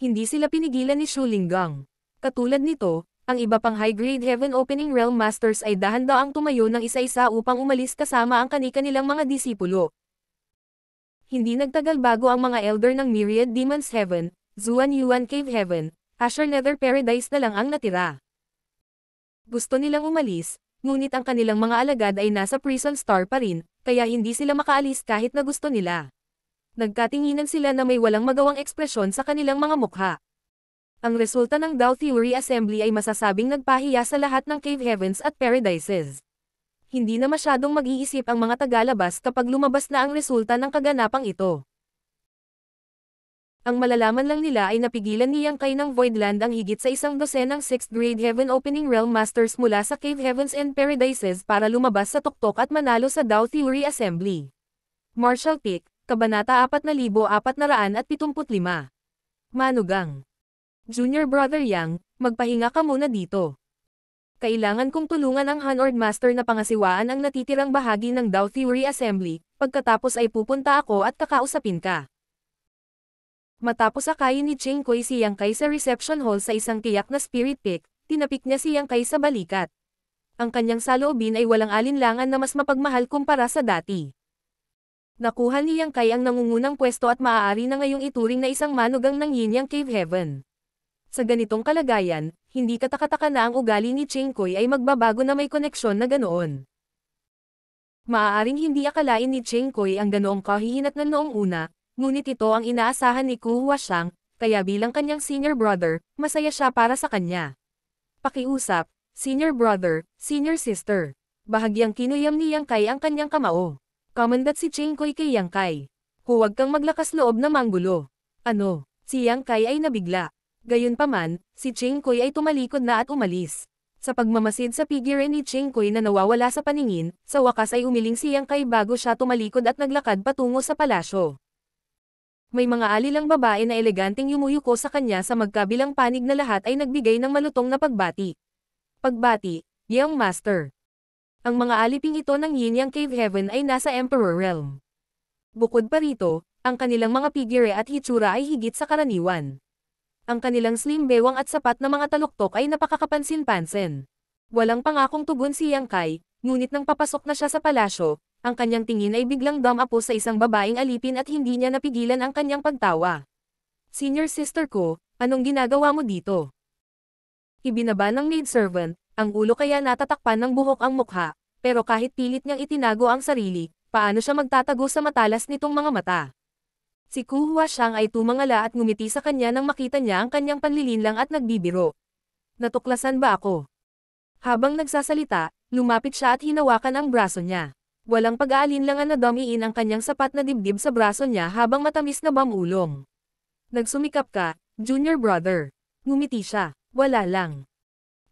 Hindi sila pinigilan ni Shu Linggang. Katulad nito, ang iba pang high-grade Heaven Opening Realm Masters ay dahan-daang tumayo ng isa-isa upang umalis kasama ang kani-kanilang mga disipulo. Hindi nagtagal bago ang mga elder ng Myriad Demons Heaven, Zuan Yuan Cave Heaven, Asher Nether Paradise na lang ang natira. Gusto nilang umalis, ngunit ang kanilang mga alagad ay nasa Prison Star pa rin, kaya hindi sila makaalis kahit na gusto nila. Nagkatinginan sila na may walang magawang ekspresyon sa kanilang mga mukha. Ang resulta ng Dao Theory Assembly ay masasabing nagpahiya sa lahat ng Cave Heavens at Paradises. Hindi na masyadong mag-iisip ang mga tagalabas kapag lumabas na ang resulta ng kaganapang ito. Ang malalaman lang nila ay napigilan ni Yang Kai ng Voidland ang higit sa 12 ng 6th grade Heaven Opening Realm Masters mula sa Cave Heavens and Paradises para lumabas sa tuktok at manalo sa Dao Theory Assembly. Martial Pick, Kabanata 4475. Manugang. Junior Brother Yang, magpahinga ka muna dito. Kailangan kong tulungan ang Hanord Master na pangasiwaan ang natitirang bahagi ng Dao Theory Assembly, pagkatapos ay pupunta ako at kakausapin ka. Matapos akayin ni Qing Kui si Yang Kai sa reception hall sa isang tiyak na spirit pick, Tinapik niya si Yang Kai sa balikat. Ang kanyang saloobin ay walang alinlangan na mas mapagmahal kumpara sa dati. Nakuha ni Yang Kai ang nangungunang pwesto at maaari na ngayong ituring na isang manugang ng Yin Yang Cave Heaven. Sa ganitong kalagayan, hindi katakataka na ang ugali ni Ching Koy ay magbabago na may koneksyon na ganoon. Maaaring hindi akalain ni Ching Koy ang ganoong kahihinatnan noong una, ngunit ito ang inaasahan ni Ku Huashang, kaya bilang kanyang senior brother, masaya siya para sa kanya. Pakiusap, senior brother, senior sister. Bahagyang kinuyam ni Yang Kai ang kanyang kamao. Kamandat si Ching Koy kay Yang Kai. Huwag kang maglakas loob na manggulo. Ano? Si Yang Kai ay nabigla. Gayunpaman, si Ching Koy ay tumalikod na at umalis. Sa pagmamasid sa figure ni Ching Koy na nawawala sa paningin, sa wakas ay umiling si Yang Kai bago siya tumalikod at naglakad patungo sa palasyo. May mga alilang babae na eleganteng yumuyuko sa kanya sa magkabilang panig na lahat ay nagbigay ng malutong na pagbati. Pagbati, Young Master. Ang mga aliping ito ng Yin Yang Cave Heaven ay nasa Emperor Realm. Bukod pa rito, ang kanilang mga figure at hitsura ay higit sa karaniwan. Ang kanilang slim bewang at sapat na mga taluktok ay napakakapansin-pansin. Walang pangakong tugon si Yang Kai, ngunit nang papasok na siya sa palasyo, ang kanyang tingin ay biglang dumapo sa isang babaeng alipin at hindi niya napigilan ang kanyang pagtawa. Senior sister ko, anong ginagawa mo dito? Ibinaba ng maidservant, ang ulo kaya natatakpan ng buhok ang mukha, pero kahit pilit niyang itinago ang sarili, paano siya magtatago sa matalas nitong mga mata? Si Ku Huashang ay tumangala at ngumiti sa kanya nang makita niya ang kanyang panlilinlang at nagbibiro. Natuklasan ba ako? Habang nagsasalita, lumapit siya at hinawakan ang braso niya. Walang pag-aalinlangan na damiin ang kanyang sapat na dibdib sa braso niya habang matamis na bamulong. Nagsumikap ka, junior brother. Ngumiti siya. Wala lang.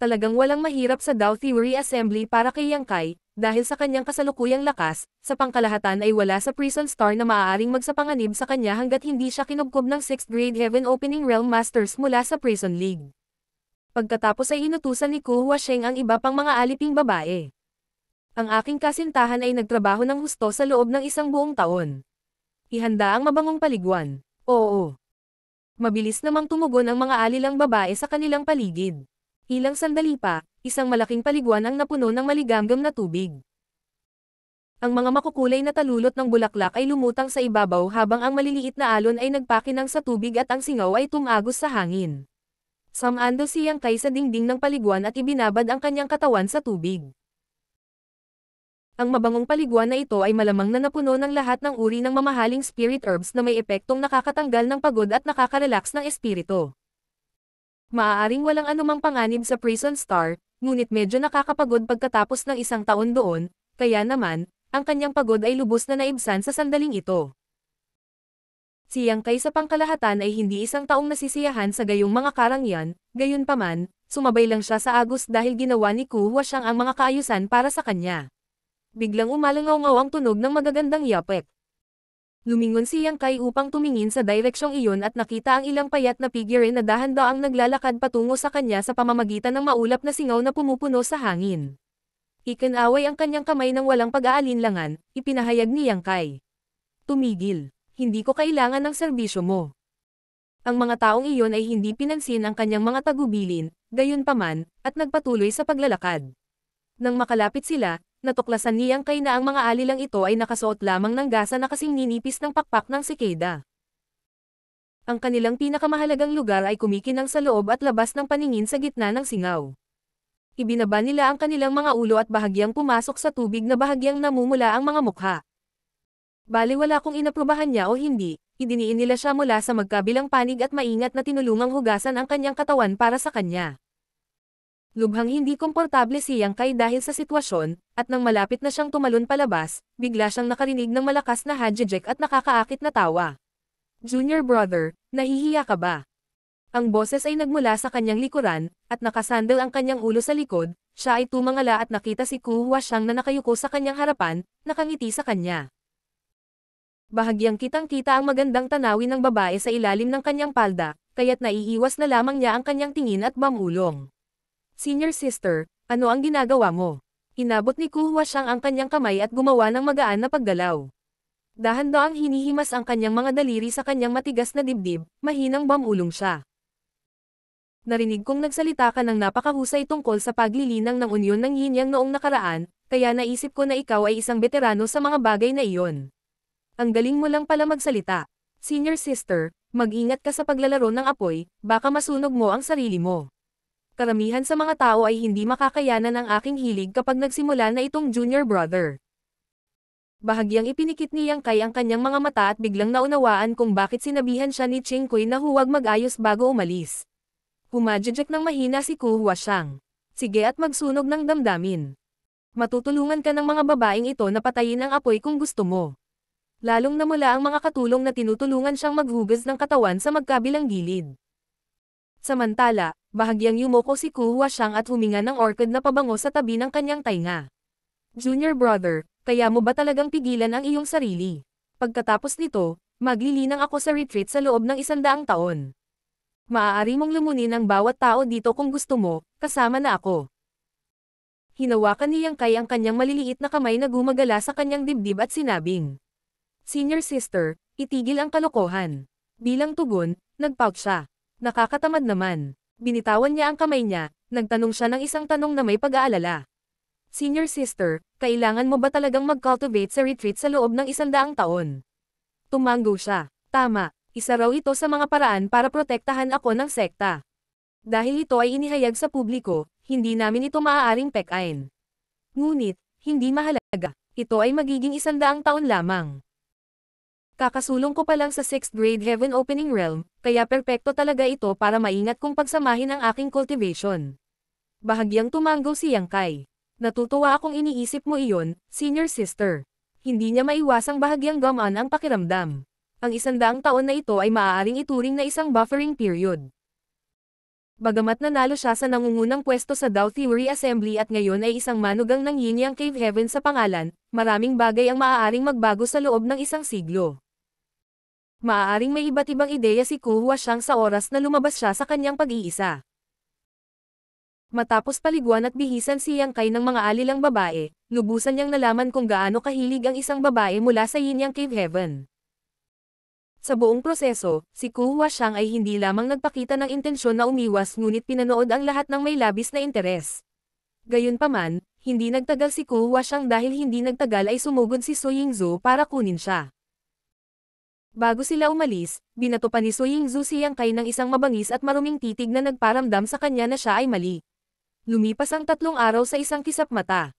Talagang walang mahirap sa Dao Theory Assembly para kay Yang Kai, dahil sa kanyang kasalukuyang lakas, sa pangkalahatan ay wala sa Prison Star na maaaring magsapanganib sa kanya hanggat hindi siya kinubkob ng 6th Grade Heaven Opening Realm Masters mula sa Prison League. Pagkatapos ay inutusan ni Ku Huasheng ang iba pang mga aliping babae. Ang aking kasintahan ay nagtrabaho ng husto sa loob ng isang buong taon. Ihanda ang mabangong paliguan. Oo. Mabilis namang tumugon ang mga alilang babae sa kanilang paligid. Ilang sandali pa, isang malaking paliguan ang napuno ng maligamgam na tubig. Ang mga makukulay na talulot ng bulaklak ay lumutang sa ibabaw habang ang maliliit na alon ay nagpakinang sa tubig at ang singaw ay tumagos sa hangin. Samando si Yang Kai sa dingding ng paliguan at ibinabad ang kanyang katawan sa tubig. Ang mabangong paliguan na ito ay malamang na napuno ng lahat ng uri ng mamahaling spirit herbs na may epektong nakakatanggal ng pagod at nakaka-relax ng espiritu. Maaaring walang anumang panganib sa Prison Star, ngunit medyo nakakapagod pagkatapos ng isang taon doon, kaya naman, ang kanyang pagod ay lubos na naibsan sa sandaling ito. Si Yang Kai sa pangkalahatan ay hindi isang taong nasisiyahan sa gayong mga karangyan, gayunpaman, sumabay lang siya sa agos dahil ginawa ni Ku Huashang ang mga kaayusan para sa kanya. Biglang umalangaw-ngaw ang tunog ng magagandang yapek. Lumingon si Yang Kai upang tumingin sa direksyong iyon at nakita ang ilang payat na figure na dahan-daang naglalakad patungo sa kanya sa pamamagitan ng maulap na singaw na pumupuno sa hangin. Ikinaway ang kanyang kamay ng walang pag-aalinlangan, ipinahayag ni Yang Kai. Tumigil. Hindi ko kailangan ng serbisyo mo. Ang mga taong iyon ay hindi pinansin ang kanyang mga tagubilin, gayunpaman, at nagpatuloy sa paglalakad. Nang makalapit sila, natuklasan ni Yang Kai na ang mga alilang ito ay nakasuot lamang ng gasa na kasing ninipis ng pakpak ng sikeda. Ang kanilang pinakamahalagang lugar ay kumikinang sa loob at labas ng paningin sa gitna ng singaw. Ibinaba nila ang kanilang mga ulo at bahagyang pumasok sa tubig na bahagyang namumula ang mga mukha. Baliwala kung inaprubahan niya o hindi, idiniin nila siya mula sa magkabilang panig at maingat na tinulungang hugasan ang kanyang katawan para sa kanya. Lubhang hindi komportable si Yang Kai dahil sa sitwasyon, at nang malapit na siyang tumalon palabas, bigla siyang nakarinig ng malakas na hadjejek at nakakaakit na tawa. Junior brother, nahihiya ka ba? Ang boses ay nagmula sa kanyang likuran, at nakasandal ang kanyang ulo sa likod, siya ay tumangala at nakita si Ku Huashang na nakayuko sa kanyang harapan, nakangiti sa kanya. Bahagyang kitang-kita ang magandang tanawin ng babae sa ilalim ng kanyang palda, kaya't naiiwas na lamang niya ang kanyang tingin at bamulong. Senior sister, ano ang ginagawa mo? Inabot ni Ku Huashang ang kanyang kamay at gumawa ng magaan na paggalaw. Dahan-daang hinihimas ang kanyang mga daliri sa kanyang matigas na dibdib, mahinang bamulong siya. Narinig kong nagsalita ka ng napakahusay tungkol sa paglilinang ng unyon ng yin yang noong nakaraan, kaya naisip ko na ikaw ay isang veterano sa mga bagay na iyon. Ang galing mo lang pala magsalita. Senior sister, mag-ingat ka sa paglalaro ng apoy, baka masunog mo ang sarili mo. Karamihan sa mga tao ay hindi makakayanan ang aking hilig kapag nagsimula na itong junior brother. Bahagyang ipinikit ni Yang Kai ang kanyang mga mata at biglang naunawaan kung bakit sinabihan siya ni Ching Kui na huwag mag-ayos bago umalis. Humadjajak ng mahina si Ku Huashang. Sige at magsunog ng damdamin. Matutulungan ka ng mga babaeng ito na patayin ang apoy kung gusto mo. Lalong namula ang mga katulong na tinutulungan siyang maghugas ng katawan sa magkabilang gilid. Samantala, bahagyang yumoko si Ku Huashang at huminga ng orchid na pabango sa tabi ng kanyang tainga. Junior brother, kaya mo ba talagang pigilan ang iyong sarili? Pagkatapos nito, maglilinang ako sa retreat sa loob ng 100 taon. Maaari mong lumunin ang bawat tao dito kung gusto mo, kasama na ako. Hinawakan ni Yang Kai ang kanyang maliliit na kamay na gumagala sa kanyang dibdib at sinabing, Senior sister, itigil ang kalokohan. Bilang tugon, nagpout siya. Nakakatamad naman. Binitawan niya ang kamay niya, nagtanong siya ng isang tanong na may pag-aalala. Senior sister, kailangan mo ba talagang mag-cultivate sa retreat sa loob ng 100 taon? Tumanggo siya. Tama, isa raw ito sa mga paraan para protektahan ako ng sekta. Dahil ito ay inihayag sa publiko, hindi namin ito maaaring pekain. Ngunit, hindi mahalaga. Ito ay magiging 100 taon lamang. Kakasulong ko pa lang sa 6th grade Heaven Opening Realm, kaya perpekto talaga ito para maingat kong pagsamahin ang aking cultivation. Bahagyang tumanggo si Yang Kai. Natutuwa akong iniisip mo iyon, senior sister. Hindi niya maiwasang bahagyang gamaan ang pakiramdam. Ang 100 taon na ito ay maaaring ituring na isang buffering period. Bagamat nanalo siya sa nangungunang pwesto sa Dao Theory Assembly at ngayon ay isang manugang ng Yin Yang Cave Heaven sa pangalan, maraming bagay ang maaaring magbago sa loob ng 1 siglo. Maaaring may iba't ibang ideya si Ku Huashang sa oras na lumabas siya sa kanyang pag-iisa. Matapos paliguan at bihisan si Yang Kai ng mga alilang babae, lubusan niyang nalaman kung gaano kahilig ang isang babae mula sa Yin Yang Cave Heaven. Sa buong proseso, si Ku Huashang ay hindi lamang nagpakita ng intensyon na umiwas ngunit pinanood ang lahat ng may labis na interes. Gayunpaman, hindi nagtagal si Ku Huashang dahil hindi nagtagal ay sumugod si Su Yingzhu para kunin siya. Bago sila umalis, binato pa ni Su Yingzhu si Yang Kai ng isang mabangis at maruming titig na nagparamdam sa kanya na siya ay mali. Lumipas ang 3 araw sa isang kisap mata.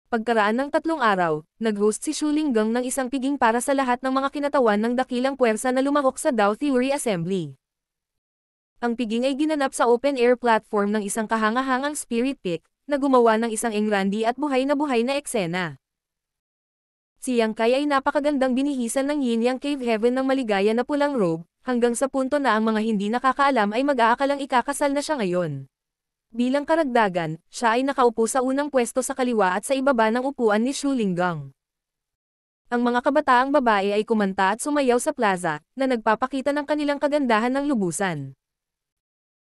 Pagkaraan ng 3 araw, nag-host si Shu Linggang ng isang piging para sa lahat ng mga kinatawan ng dakilang puwersa na lumahok sa Dao Theory Assembly. Ang piging ay ginanap sa open-air platform ng isang kahangahangang spirit peak, na gumawa ng isang engrandi at buhay na eksena. Si Yang Kai ay napakagandang binihisan ng Yin Yang Cave Heaven ng maligaya na pulang robe, hanggang sa punto na ang mga hindi nakakaalam ay mag-aakalang ikakasal na siya ngayon. Bilang karagdagan, siya ay nakaupo sa unang pwesto sa kaliwa at sa ibaba ng upuan ni Shu Linggang. Ang mga kabataang babae ay kumanta at sumayaw sa plaza, na nagpapakita ng kanilang kagandahan ng lubusan.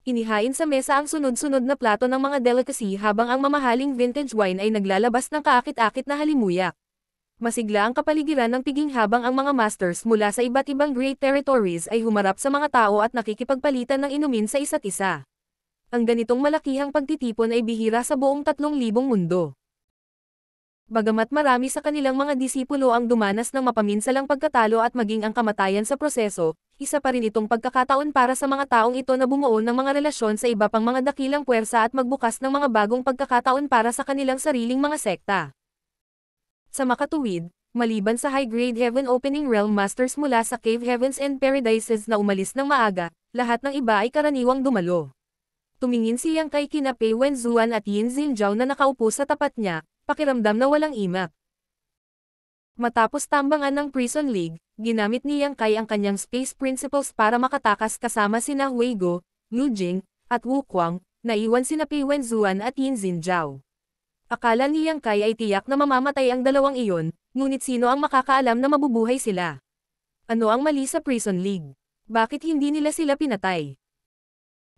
Inihain sa mesa ang sunod-sunod na plato ng mga delicacy habang ang mamahaling vintage wine ay naglalabas ng kaakit-akit na halimuyak. Masigla ang kapaligiran ng piging habang ang mga masters mula sa iba't ibang great territories ay humarap sa mga tao at nakikipagpalitan ng inumin sa isa't isa. Ang ganitong malakihang pagtitipon ay bihira sa buong 3,000 mundo. Bagamat marami sa kanilang mga disipulo ang dumanas ng mapaminsalang pagkatalo at maging ang kamatayan sa proseso, isa pa rin itong pagkakataon para sa mga taong ito na bumuo ng mga relasyon sa iba pang mga dakilang puwersa at magbukas ng mga bagong pagkakataon para sa kanilang sariling mga sekta. Sa makatuwid, maliban sa high-grade Heaven Opening Realm Masters mula sa Cave Heavens and Paradises na umalis ng maaga, lahat ng iba ay karaniwang dumalo. Tumingin si Yang Kai kina Pei Wenzuan at Yin Xinjiao na nakaupo sa tapat niya, pakiramdam na walang imak. Matapos tambangan ng Prison League, ginamit ni Yang Kai ang kanyang Space Principles para makatakas kasama sina Wei Go, Lu Jing, at Wu Kuang, na iwan sina Pei Wenzuan at Yin Xinjiao. Akala ni Yang Kai ay tiyak na mamamatay ang dalawang iyon, ngunit sino ang makakaalam na mabubuhay sila? Ano ang mali sa Prison League? Bakit hindi nila sila pinatay?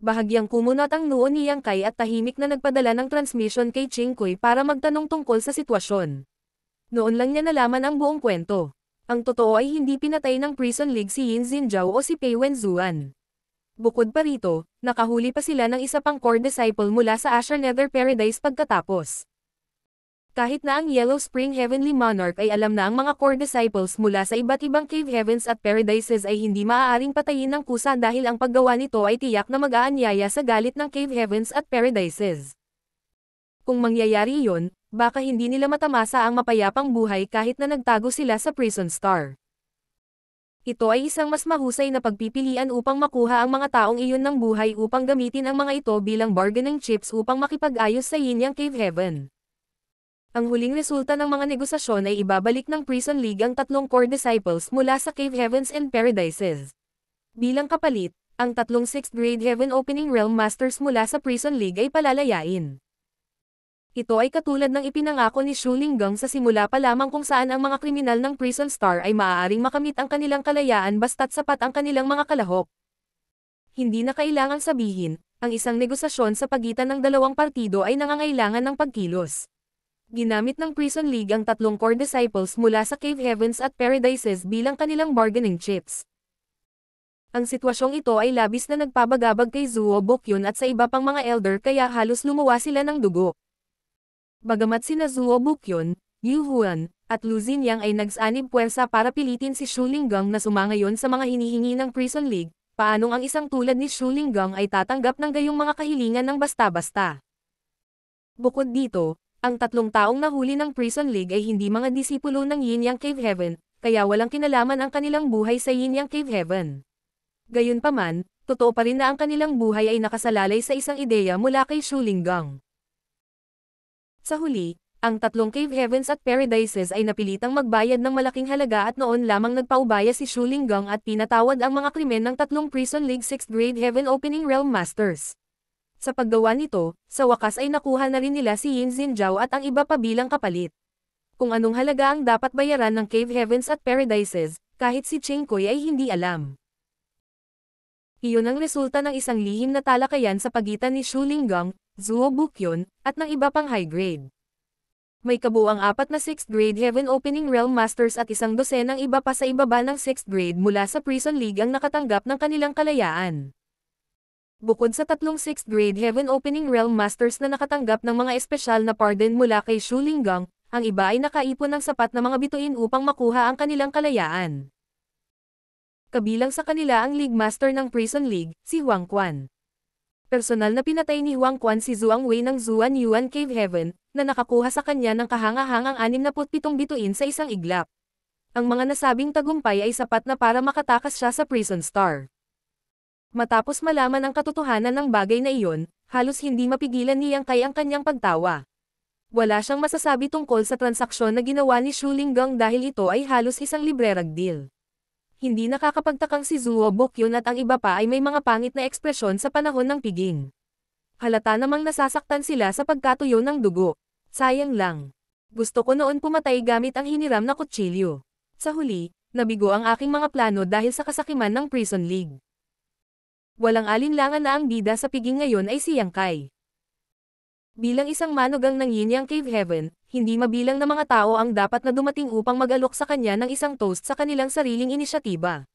Bahagyang kumunot ang noo ni Yang Kai at tahimik na nagpadala ng transmission kay Ching Kui para magtanong tungkol sa sitwasyon. Noon lang niya nalaman ang buong kwento. Ang totoo ay hindi pinatay ng Prison League si Yin Xinjiao o si Pei Wenzuan. Bukod pa rito, nakahuli pa sila ng isa pang core disciple mula sa Asher Nether Paradise pagkatapos. Kahit na ang Yellow Spring Heavenly Monarch ay alam na ang mga core disciples mula sa iba't ibang cave heavens at paradises ay hindi maaaring patayin ng kusa dahil ang paggawa nito ay tiyak na mag-aanyaya sa galit ng cave heavens at paradises. Kung mangyayari iyon, baka hindi nila matamasa ang mapayapang buhay kahit na nagtago sila sa Prison Star. Ito ay isang mas mahusay na pagpipilian upang makuha ang mga taong iyon ng buhay upang gamitin ang mga ito bilang bargaining chips upang makipag-ayos sa Yin-Yang Cave Heaven. Ang huling resulta ng mga negosasyon ay ibabalik ng Prison League ang tatlong core disciples mula sa Cave Heavens and Paradises. Bilang kapalit, ang tatlong 6th Grade Heaven Opening Realm Masters mula sa Prison League ay palalayain. Ito ay katulad ng ipinangako ni Shu Linggang sa simula pa lamang kung saan ang mga kriminal ng Prison Star ay maaaring makamit ang kanilang kalayaan basta't sapat ang kanilang mga kalahok. Hindi na kailangang sabihin, ang isang negosasyon sa pagitan ng dalawang partido ay nangangailangan ng pagkilos. Ginamit ng Prison League ang tatlong core disciples mula sa Cave Heavens at Paradises bilang kanilang bargaining chips. Ang sitwasyong ito ay labis na nagpabagabag kay Zuo Bokyun at sa iba pang mga elder kaya halos lumuwa sila ng dugo. Bagamat sina Zuo Bokyun, Yu Huan, at Lu Xinyang ay nagsanib puwersa para pilitin si Shu Linggang na sumangayon sa mga hinihingi ng Prison League, paanong ang isang tulad ni Shu Linggang ay tatanggap ng gayong mga kahilingan ng basta-basta. Bukod dito, ang tatlong taong nahuli ng Prison League ay hindi mga disipulo ng Yin-Yang Cave Heaven, kaya walang kinalaman ang kanilang buhay sa Yin-Yang Cave Heaven. Gayunpaman, totoo pa rin na ang kanilang buhay ay nakasalalay sa isang ideya mula kay Shu Linggang. Sa huli, ang tatlong Cave Heavens at Paradises ay napilitang magbayad ng malaking halaga at noon lamang nagpaubaya si Shu Linggang at pinatawad ang mga krimen ng tatlong Prison League 6th Grade Heaven Opening Realm Masters. Sa paggawa nito, sa wakas ay nakuha na rin nila si Yin Xinjiao at ang iba pa bilang kapalit. Kung anong halaga ang dapat bayaran ng Cave Heavens at Paradises, kahit si Cheng Kui ay hindi alam. Iyon ang resulta ng isang lihim na talakayan sa pagitan ni Shu Linggang, Zuo Bokyun, at ng iba pang high grade. May kabuuang 4 na 6th Grade Heaven Opening Realm Masters at isang dosenang iba pa sa ibaba ng 6th grade mula sa Prison League ang nakatanggap ng kanilang kalayaan. Bukod sa tatlong 6th Grade Heaven Opening Realm Masters na nakatanggap ng mga espesyal na pardon mula kay Shu Linggang, ang iba ay nakaipon ng sapat na mga bituin upang makuha ang kanilang kalayaan. Kabilang sa kanila ang League Master ng Prison League, si Huang Quan. Personal na pinatay ni Huang Quan si Zhuang Wei ng Zuan Yuan Cave Heaven, na nakakuha sa kanya ng kahangahangang 67 bituin sa isang iglap. Ang mga nasabing tagumpay ay sapat na para makatakas siya sa Prison Star. Matapos malaman ang katotohanan ng bagay na iyon, halos hindi mapigilan ni Yang Kai ang kanyang pagtawa. Wala siyang masasabi tungkol sa transaksyon na ginawa ni Shu Linggang dahil ito ay halos isang librerag deal. Hindi nakakapagtakang si Zuo Bokyun at ang iba pa ay may mga pangit na ekspresyon sa panahon ng piging. Halata namang nasasaktan sila sa pagkatuyo ng dugo. Sayang lang. Gusto ko noon pumatay gamit ang hiniram na kutsilyo. Sa huli, nabigo ang aking mga plano dahil sa kasakiman ng Prison League. Walang alinlangan na ang bida sa piging ngayon ay si Yang Kai. Bilang isang manugang ng Yin-Yang Cave Heaven, hindi mabilang na mga tao ang dapat na dumating upang mag-alok sa kanya ng isang toast sa kanilang sariling inisyatiba.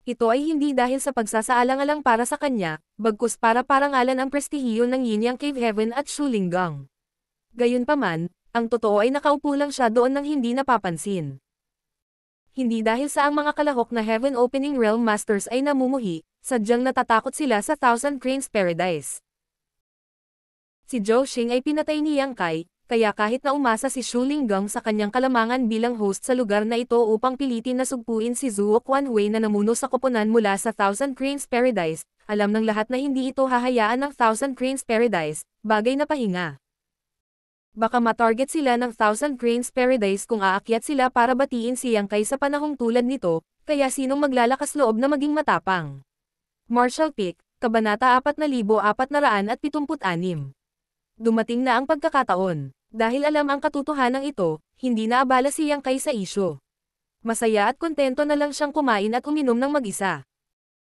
Ito ay hindi dahil sa pagsasaalang-alang para sa kanya, bagkus para parangalan ang prestihiyo ng Yin-Yang Cave Heaven at Shu Linggang. Gayunpaman, ang totoo ay nakaupo lang siya doon nang hindi napapansin. Hindi dahil sa ang mga kalahok na Heaven Opening Realm Masters ay namumuhi, sadyang natatakot sila sa Thousand Cranes Paradise. Si Zhou Xing ay pinatay ni Yang Kai, kaya kahit na umasa si Shu Linggang sa kanyang kalamangan bilang host sa lugar na ito upang pilitin na sugpuin si Zuo Quanwei na namuno sa koponan mula sa Thousand Cranes Paradise, alam ng lahat na hindi ito hahayaan ng Thousand Cranes Paradise, bagay na pahinga. Baka matarget sila ng Thousand Cranes Paradise kung aakyat sila para batiin si Yang Kai sa panahong tulad nito, kaya sinong maglalakas loob na maging matapang. Martial Peak, Kabanata 4476. Dumating na ang pagkakataon. Dahil alam ang katotohanan ito, hindi na abala si Yang Kai sa isyo. Masaya at kontento na lang siyang kumain at uminom ng mag-isa.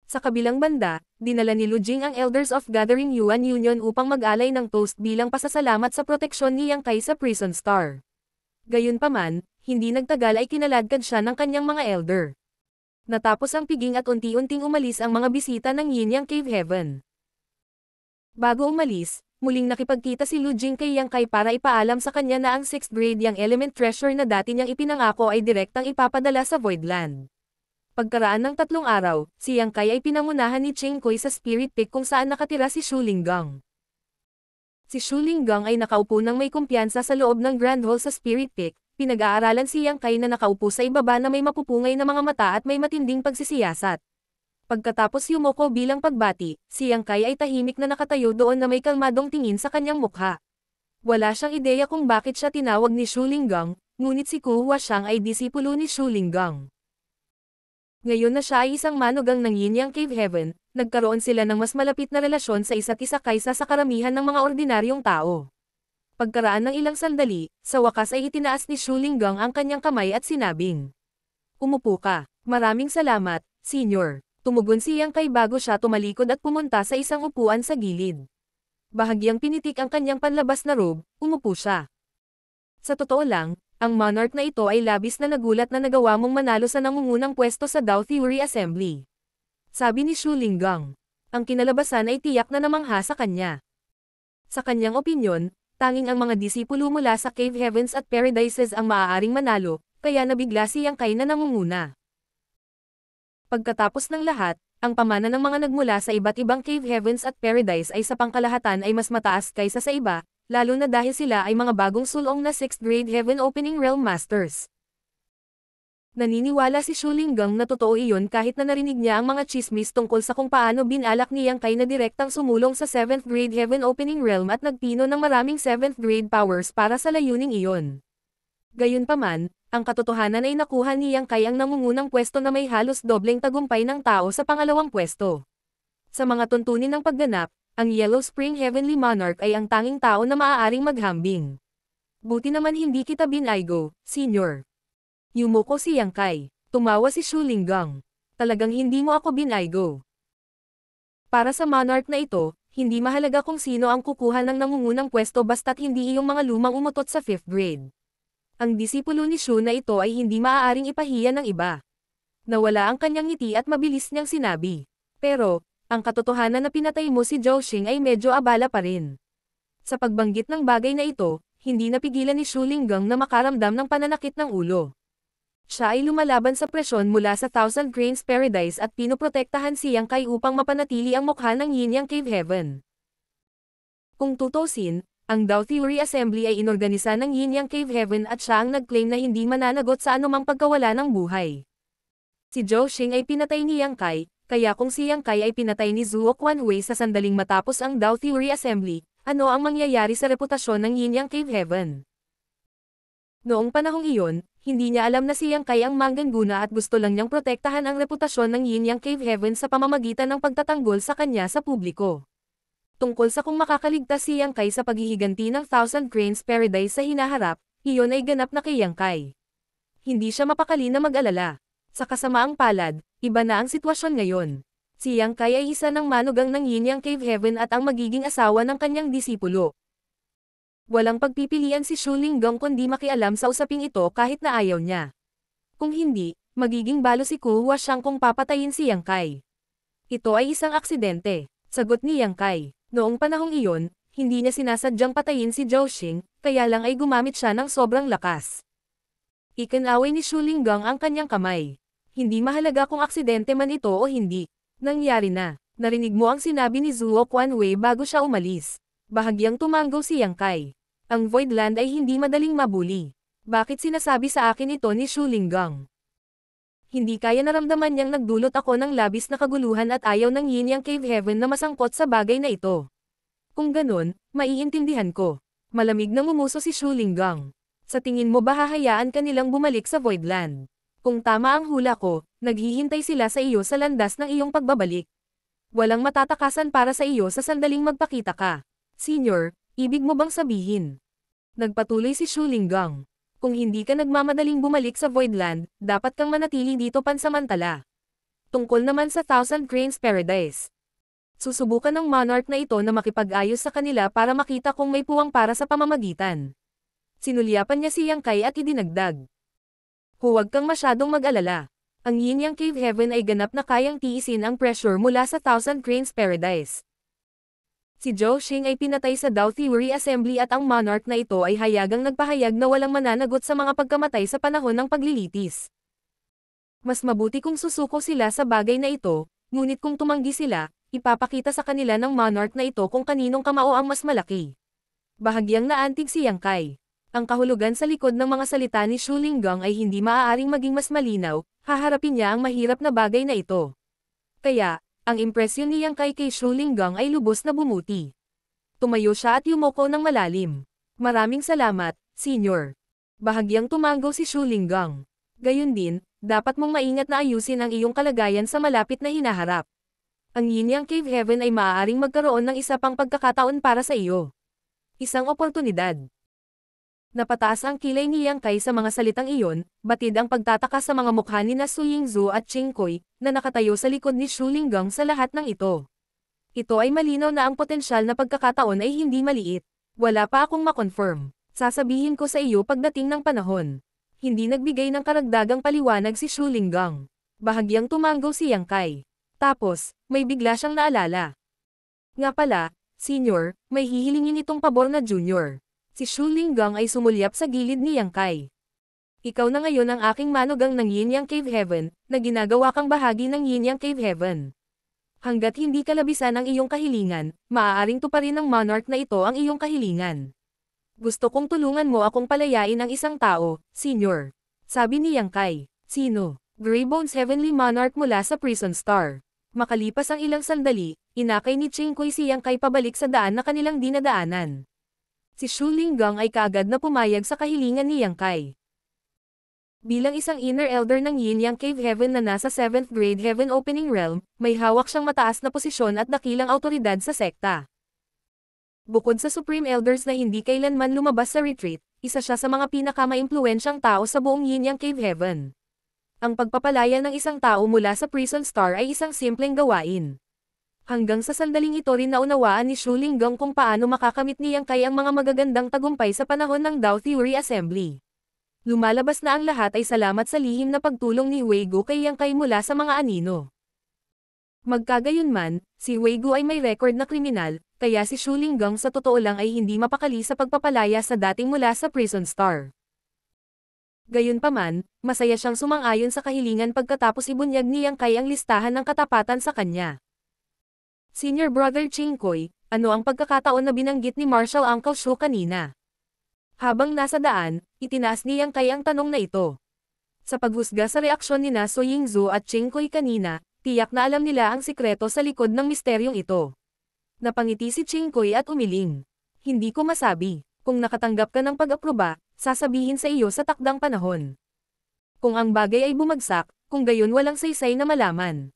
Sa kabilang banda, dinala ni Lu Jing ang Elders of Gathering Yuan Union upang mag-alay ng toast bilang pasasalamat sa proteksyon ni Yang Kai sa Prison Star. Gayunpaman, hindi nagtagal ay kinaladkad siya ng kanyang mga elder. Natapos ang piging at unti-unting umalis ang mga bisita ng Yin Yang Cave Heaven. Bago umalis, muling nakipagkita si Lu Jing kay Yang Kai para ipaalam sa kanya na ang 6th grade Yang Element Treasure na dati niyang ipinangako ay direktang ipapadala sa Voidland. Pagkaraan ng 3 araw, si Yang Kai ay pinangunahan ni Ching Kui sa Spirit Peak kung saan nakatira si Shu Linggang. Si Shu Linggang ay nakaupo ng may kumpiyansa sa loob ng Grand Hall sa Spirit Peak. Pinag-aaralan si Yang Kai na nakaupo sa ibaba na may mapupungay na mga mata at may matinding pagsisiyasat. Pagkatapos yumoko bilang pagbati, si Yang Kai ay tahimik na nakatayo doon na may kalmadong tingin sa kanyang mukha. Wala siyang ideya kung bakit siya tinawag ni Shu Linggang, ngunit si Ku Huashang ay disipulo ni Shu Linggang. Ngayon na siya ay isang manugang ng Yin Yang Cave Heaven, nagkaroon sila ng mas malapit na relasyon sa isa't isa kaysa sa karamihan ng mga ordinaryong tao. Pagkaraan ng ilang sandali, sa wakas ay itinaas ni Shu Linggang ang kanyang kamay at sinabing, "Umupo ka. Maraming salamat, Senior." Tumugon si Yang Kai bago siya tumalikod at pumunta sa isang upuan sa gilid. Bahagyang pinitik ang kanyang panlabas na robe, umupo siya. Sa totoo lang, ang monarch na ito ay labis na nagulat na nagawa mong manalo sa nangungunang pwesto sa Dao Theory Assembly. Sabi ni Shu Linggang. Ang kinalabasan ay tiyak na namangha sa kanya. Sa kanyang opinyon, tanging ang mga disipulo mula sa Cave Heavens at Paradises ang maaaring manalo, kaya nabigla si Yang Kai na nangunguna. Pagkatapos ng lahat, ang pamana ng mga nagmula sa iba't ibang Cave Heavens at Paradise ay sa pangkalahatan ay mas mataas kaysa sa iba, lalo na dahil sila ay mga bagong sulong na 6th grade Heaven Opening Realm Masters. Naniniwala si Shu Linggang na totoo iyon kahit na narinig niya ang mga chismis tungkol sa kung paano binalak ni Yang Kai na direktang sumulong sa 7th grade Heaven Opening Realm at nagpino ng maraming 7th grade powers para sa layuning iyon. Gayunpaman, ang katotohanan ay nakuha ni Yang Kai ang nangungunang pwesto na may halos dobleng tagumpay ng tao sa pangalawang pwesto. Sa mga tuntunin ng pagganap, ang Yellow Spring Heavenly Monarch ay ang tanging tao na maaaring maghambing. Buti naman hindi kita binaygo, Senior. Yumuko si Yang Kai. Tumawa si Shu Linggang. Talagang hindi mo ako binaygo. Para sa monarch na ito, hindi mahalaga kung sino ang kukuha ng nangungunang pwesto basta't hindi iyong mga lumang umutot sa 5th grade. Ang disipulo ni Shu na ito ay hindi maaaring ipahiya ng iba. Nawala ang kanyang ngiti at mabilis niyang sinabi. Pero, ang katotohanan na pinatay mo si Zhou Xing ay medyo abala pa rin. Sa pagbanggit ng bagay na ito, hindi napigilan ni Shu Linggang na makaramdam ng pananakit ng ulo. Siya ay lumalaban sa presyon mula sa Thousand Cranes Paradise at pinoprotektahan si Yang Kai upang mapanatili ang mukha ng Yin Yang Cave Heaven. Kung tutusin, ang Dao Theory Assembly ay inorganisa ng Yin Yang Cave Heaven at siya ang nag-claim na hindi mananagot sa anumang pagkawala ng buhay. Si Zhou Xing ay pinatay ni Yang Kai, kaya kung si Yang Kai ay pinatay ni Zuo Quanhui sa sandaling matapos ang Dao Theory Assembly, ano ang mangyayari sa reputasyon ng Yin Yang Cave Heaven? Noong panahong iyon, hindi niya alam na si Yang Kai ang manggaguna at gusto lang niyang protektahan ang reputasyon ng Yin Yang Cave Heaven sa pamamagitan ng pagtatanggol sa kanya sa publiko. Tungkol sa kung makakaligtas si Yang Kai sa paghihiganti ng Thousand Cranes Paradise sa hinaharap, iyon ay ganap na kay Yang Kai. Hindi siya mapakali na mag-alala. Sa kasamaang palad, iba na ang sitwasyon ngayon. Si Yang Kai ay isa ng manugang ng Yin Yang Cave Heaven at ang magiging asawa ng kanyang disipulo. Walang pagpipilian si Shu Linggang kundi makialam sa usaping ito kahit na ayaw niya. Kung hindi, magiging balo si Ku Huashang kung papatayin si Yang Kai. Ito ay isang aksidente, sagot ni Yang Kai. Noong panahong iyon, hindi niya sinasadyang patayin si Zhou Xing, kaya lang ay gumamit siya ng sobrang lakas. Ikinaway ni Shu Linggang ang kanyang kamay. Hindi mahalaga kung aksidente man ito o hindi. Nangyari na. Narinig mo ang sinabi ni Zuo Quanhui bago siya umalis. Bahagyang tumanggaw si Yang Kai. Ang Voidland ay hindi madaling mabuli. Bakit sinasabi sa akin ito ni Shu Linggang? Hindi kaya naramdaman niyang nagdulot ako ng labis na kaguluhan at ayaw ng Yin Yang Cave Heaven na masangkot sa bagay na ito. Kung ganun, maiintindihan ko. Malamig na ngumuso si Shu Linggang. Sa tingin mo ba hahayaan ka nilang bumalik sa Voidland? Kung tama ang hula ko, naghihintay sila sa iyo sa landas ng iyong pagbabalik. Walang matatakasan para sa iyo sa sandaling magpakita ka. Senior, ibig mo bang sabihin? Nagpatuloy si Shu Linggang. Kung hindi ka nagmamadaling bumalik sa Voidland, dapat kang manatili dito pansamantala. Tungkol naman sa Thousand Cranes Paradise. Susubukan ng monarch na ito na makipag-ayos sa kanila para makita kung may puwang para sa pamamagitan. Sinulyapan niya si Yang Kai at idinagdag. Huwag kang masyadong mag-alala. Ang Yin Yang Cave Heaven ay ganap na kayang tiisin ang pressure mula sa Thousand Cranes Paradise. Si Zhou Xing ay pinatay sa Dao Theory Assembly at ang monarch na ito ay hayagang nagpahayag na walang mananagot sa mga pagkamatay sa panahon ng paglilitis. Mas mabuti kung susuko sila sa bagay na ito, ngunit kung tumanggi sila, ipapakita sa kanila ng monarch na ito kung kaninong kamao ang mas malaki. Bahagyang naantig si Yang Kai. Ang kahulugan sa likod ng mga salita ni Shu Linggang ay hindi maaaring maging mas malinaw, haharapin niya ang mahirap na bagay na ito. Kaya, ang impresyon ni Yang Kai kay Shu Linggang ay lubos na bumuti. Tumayo siya at yumoko ng malalim. Maraming salamat, Senior. Bahagyang tumanggo si Shu Linggang. Gayun din, dapat mong maingat na ayusin ang iyong kalagayan sa malapit na hinaharap. Ang Yin Yang Cave Heaven ay maaaring magkaroon ng isa pang pagkakataon para sa iyo. Isang oportunidad. Napataas ang kilay ni Yang Kai sa mga salitang iyon, batid ang pagtataka sa mga mukha ni na Su Yingzhu at Ching Kui, na nakatayo sa likod ni Shu Linggang sa lahat ng ito. Ito ay malinaw na ang potensyal na pagkakataon ay hindi maliit. Wala pa akong makonfirm. Sasabihin ko sa iyo pagdating ng panahon. Hindi nagbigay ng karagdagang paliwanag si Shu Linggang. Bahagyang tumanggo si Yang Kai. Tapos, may bigla siyang naalala. Nga pala, Senior, may hihilingin itong pabor na Junior. Si Shu Linggang ay sumulyap sa gilid ni Yang Kai. Ikaw na ngayon ang aking manugang ng Yin Yang Cave Heaven, na ginagawa kang bahagi ng Yin Yang Cave Heaven. Hanggat hindi kalabisan ang iyong kahilingan, maaaring tuparin ng monarch na ito ang iyong kahilingan. Gusto kong tulungan mo akong palayain ang isang tao, Senior. Sabi ni Yang Kai. Sino? Greybones Heavenly Monarch mula sa Prison Star. Makalipas ang ilang sandali, inakay ni Ching Kui si Yang Kai pabalik sa daan na kanilang dinadaanan. Si Shu Linggang ay kaagad na pumayag sa kahilingan ni Yang Kai. Bilang isang inner elder ng Yin Yang Cave Heaven na nasa 7th grade Heaven Opening Realm, may hawak siyang mataas na posisyon at dakilang autoridad sa sekta. Bukod sa Supreme Elders na hindi kailanman lumabas sa retreat, isa siya sa mga pinakamaimpluwensyang tao sa buong Yin Yang Cave Heaven. Ang pagpapalaya ng isang tao mula sa Prison Star ay isang simpleng gawain. Hanggang sa sandaling ito rin naunawaan ni Shu Linggang kung paano makakamit ni Yang Kai ang mga magagandang tagumpay sa panahon ng Dao Theory Assembly. Lumalabas na ang lahat ay salamat sa lihim na pagtulong ni Weigu kay Yang Kai mula sa mga anino. Magkagayunman, si Weigu ay may record na kriminal, kaya si Shu Linggang sa totoo lang ay hindi mapakali sa pagpapalaya sa dating mula sa Prison Star. Gayunpaman, masaya siyang sumang-ayon sa kahilingan pagkatapos ibunyag ni Yang Kai ang listahan ng katapatan sa kanya. Senior Brother Ching Kui, ano ang pagkakataon na binanggit ni Marshal Uncle Shu kanina? Habang nasa daan, itinaas ni Yang Kai ang tanong na ito. Sa paghusga sa reaksyon ni na Su Yingzhu at Ching Kui kanina, tiyak na alam nila ang sikreto sa likod ng misteryong ito. Napangiti si Ching Kui at umiling. Hindi ko masabi. Kung nakatanggap ka ng pag-aproba, sasabihin sa iyo sa takdang panahon. Kung ang bagay ay bumagsak, kung gayon walang saysay na malaman.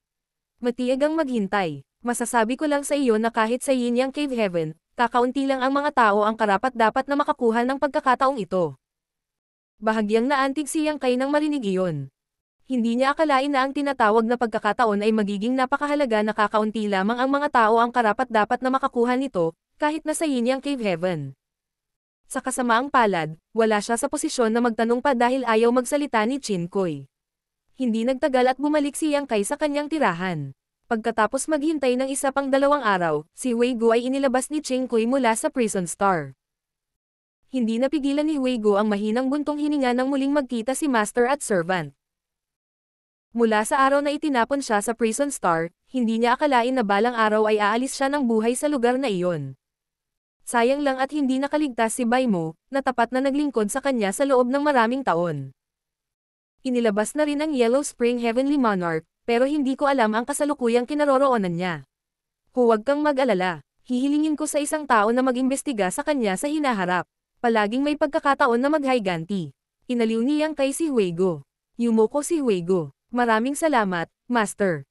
Matiyagang maghintay. Masasabi ko lang sa iyo na kahit sa Yin Yang Cave Heaven, kakaunti lang ang mga tao ang karapat-dapat na makakuha ng pagkakataong ito. Bahagyang naantig si Yang Kai nang marinig iyon. Hindi niya akalain na ang tinatawag na pagkakataon ay magiging napakahalaga na kakaunti lamang ang mga tao ang karapat-dapat na makakuha nito, kahit na sa Yin Yang Cave Heaven. Sa kasamaang palad, wala siya sa posisyon na magtanong pa dahil ayaw magsalita ni Chin Kui. Hindi nagtagal at bumalik si Yang Kai sa kanyang tirahan. Pagkatapos maghintay ng isa pang 2 araw, si Weigu ay inilabas ni Ching Kui mula sa Prison Star. Hindi napigilan ni Weigu ang mahinang buntong hininga nang muling magkita si Master at Servant. Mula sa araw na itinapon siya sa Prison Star, hindi niya akalain na balang araw ay aalis siya ng buhay sa lugar na iyon. Sayang lang at hindi nakaligtas si Bai Mo, na tapat na naglingkod sa kanya sa loob ng maraming taon. Inilabas na rin ang Yellow Spring Heavenly Monarch, pero hindi ko alam ang kasalukuyang kinaroroonan niya. Huwag kang mag-alala, hihilingin ko sa isang tao na mag-imbestiga sa kanya sa hinaharap. Palaging may pagkakataon na maghiganti. Inaliw ni Yang Kai si Weigu. Yumoko si Weigu. Maraming salamat, Master.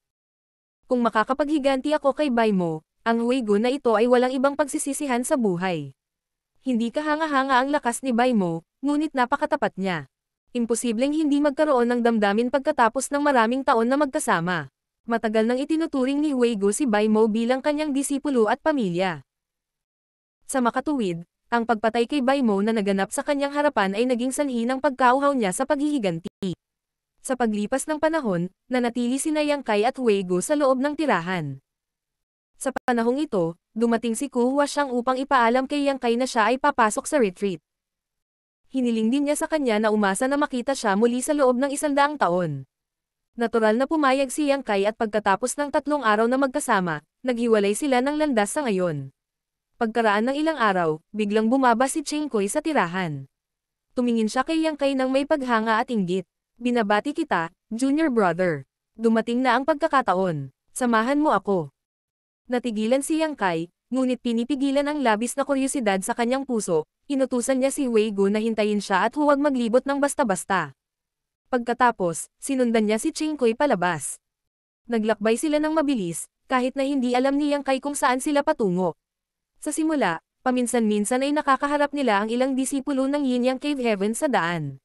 Kung makakapaghiganti ako kay Bai Mo, ang Weigu na ito ay walang ibang pagsisisihan sa buhay. Hindi kahanga-hanga ang lakas ni Bai Mo, ngunit napakatapat niya. Imposibleng hindi magkaroon ng damdamin pagkatapos ng maraming taon na magkasama. Matagal nang itinuturing ni Weigu si Bai Mo bilang kanyang disipulo at pamilya. Sa makatuwid, ang pagpatay kay Bai Mo na naganap sa kanyang harapan ay naging sanhi ng pagkauhaw niya sa paghihiganti. Sa paglipas ng panahon, nanatili sina Yang Kai at Weigo sa loob ng tirahan. Sa panahong ito, dumating si Ku Huaxiang upang ipaalam kay Yang Kai na siya ay papasok sa retreat. Hiniling din niya sa kanya na umasa na makita siya muli sa loob ng 100 taon. Natural na pumayag si Yang Kai at pagkatapos ng 3 araw na magkasama, naghiwalay sila ng landas sa ngayon. Pagkaraan ng ilang araw, biglang bumaba si Ching Koy sa tirahan. Tumingin siya kay Yang Kai nang may paghanga at inggit. Binabati kita, junior brother. Dumating na ang pagkakataon. Samahan mo ako. Natigilan si Yang Kai, ngunit pinipigilan ang labis na kuryosidad sa kanyang puso. Inutusan niya si Weigo na hintayin siya at huwag maglibot ng basta-basta. Pagkatapos, sinundan niya si Ching Koy palabas. Naglakbay sila ng mabilis, kahit na hindi alam ni Yang Kai kung saan sila patungo. Sa simula, paminsan-minsan ay nakakaharap nila ang ilang disipulo ng Yin Yang Cave Heaven sa daan.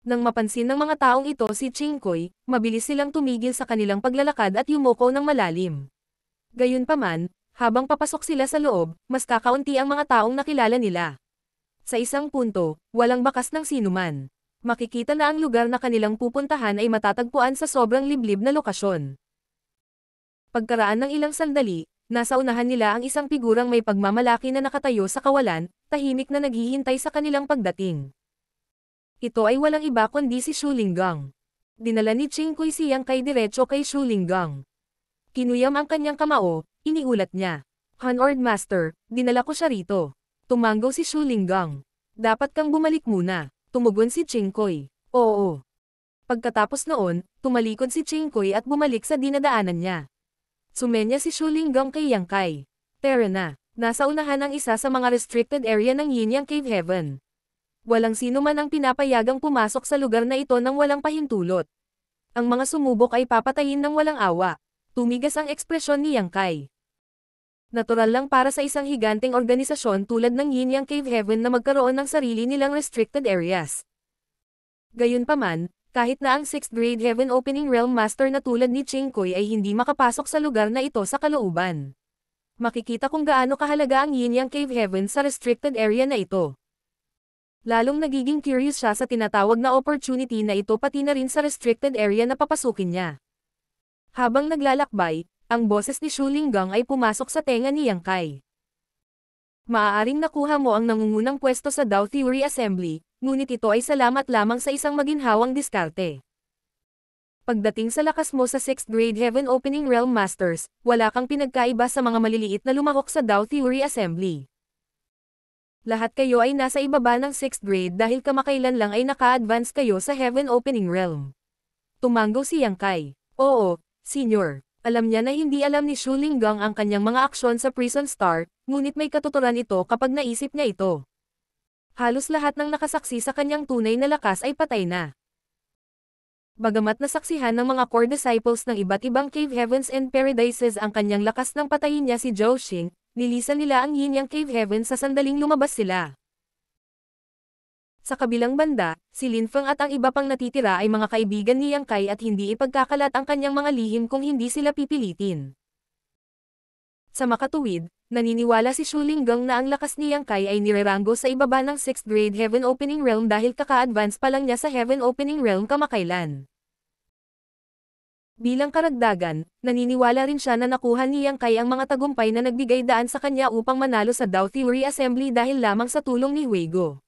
Nang mapansin ng mga taong ito si Ching Koy, mabilis silang tumigil sa kanilang paglalakad at yumuko ng malalim. Gayunpaman, habang papasok sila sa loob, mas kakaunti ang mga taong nakilala nila. Sa isang punto, walang bakas ng sinuman. Makikita na ang lugar na kanilang pupuntahan ay matatagpuan sa sobrang liblib na lokasyon. Pagkaraan ng ilang sandali, nasa unahan nila ang isang figurang may pagmamalaki na nakatayo sa kawalan, tahimik na naghihintay sa kanilang pagdating. Ito ay walang iba kundi si Shu Linggang. Dinala ni Ching Koy si Yang Kai diretso kay Shu Linggang. Kinuyam ang kanyang kamao, iniulat niya. Hanord Master, dinala ko siya rito. Tumanggaw si Shu Linggang. Dapat kang bumalik muna. Tumugon si Ching Koy. Oo. Pagkatapos noon, tumalikod si Ching Koy at bumalik sa dinadaanan niya. Sumenya si Shu Linggang kay Yang Kai. Tara na. Nasa unahan ang isa sa mga restricted area ng Yin Yang Cave Heaven. Walang sino man ang pinapayagang pumasok sa lugar na ito nang walang pahintulot. Ang mga sumubok ay papatayin ng walang awa. Tumigas ang ekspresyon ni Yang Kai. Natural lang para sa isang higanteng organisasyon tulad ng Yin Yang Cave Heaven na magkaroon ng sarili nilang restricted areas. Gayunpaman, kahit na ang 6th Grade Heaven Opening Realm Master na tulad ni Ching Koy ay hindi makapasok sa lugar na ito sa kalooban. Makikita kung gaano kahalaga ang Yin Yang Cave Heaven sa restricted area na ito. Lalong nagiging curious siya sa tinatawag na opportunity na ito pati na rin sa restricted area na papasukin niya. Habang naglalakbay, ang boses ni Shu Linggang ay pumasok sa tenga ni Yang Kai. Maaaring nakuha mo ang nangungunang pwesto sa Dao Theory Assembly, ngunit ito ay salamat lamang sa isang maginhawang diskarte. Pagdating sa lakas mo sa 6th Grade Heaven Opening Realm Masters, wala kang pinagkaiba sa mga maliliit na lumahok sa Dao Theory Assembly. Lahat kayo ay nasa ibaba ng 6th grade dahil kamakailan lang ay naka-advance kayo sa Heaven Opening Realm. Tumanggaw si Yang Kai. Oo, Senior. Alam niya na hindi alam ni Shu Linggang ang kanyang mga aksyon sa Prison Star, ngunit may katuturan ito kapag naisip niya ito. Halos lahat ng nakasaksi sa kanyang tunay na lakas ay patay na. Bagamat nasaksihan ng mga core disciples ng iba't ibang cave heavens and paradises ang kanyang lakas nang patayin niya si Zhou Xing, nilisan nila ang Yin Yang Cave Heaven sa sandaling lumabas sila. Sa kabilang banda, si Lin Feng at ang iba pang natitira ay mga kaibigan ni Yang Kai at hindi ipagkakalat ang kanyang mga lihim kung hindi sila pipilitin. Sa makatuwid, naniniwala si Shu Linggang na ang lakas ni Yang Kai ay nireranggo sa ibaba ng 6th Grade Heaven Opening Realm dahil kaka-advance pa lang niya sa Heaven Opening Realm kamakailan. Bilang karagdagan, naniniwala rin siya na nakuha ni Yang Kai ang mga tagumpay na nagbigay daan sa kanya upang manalo sa Dao Theory Assembly dahil lamang sa tulong ni Weigo.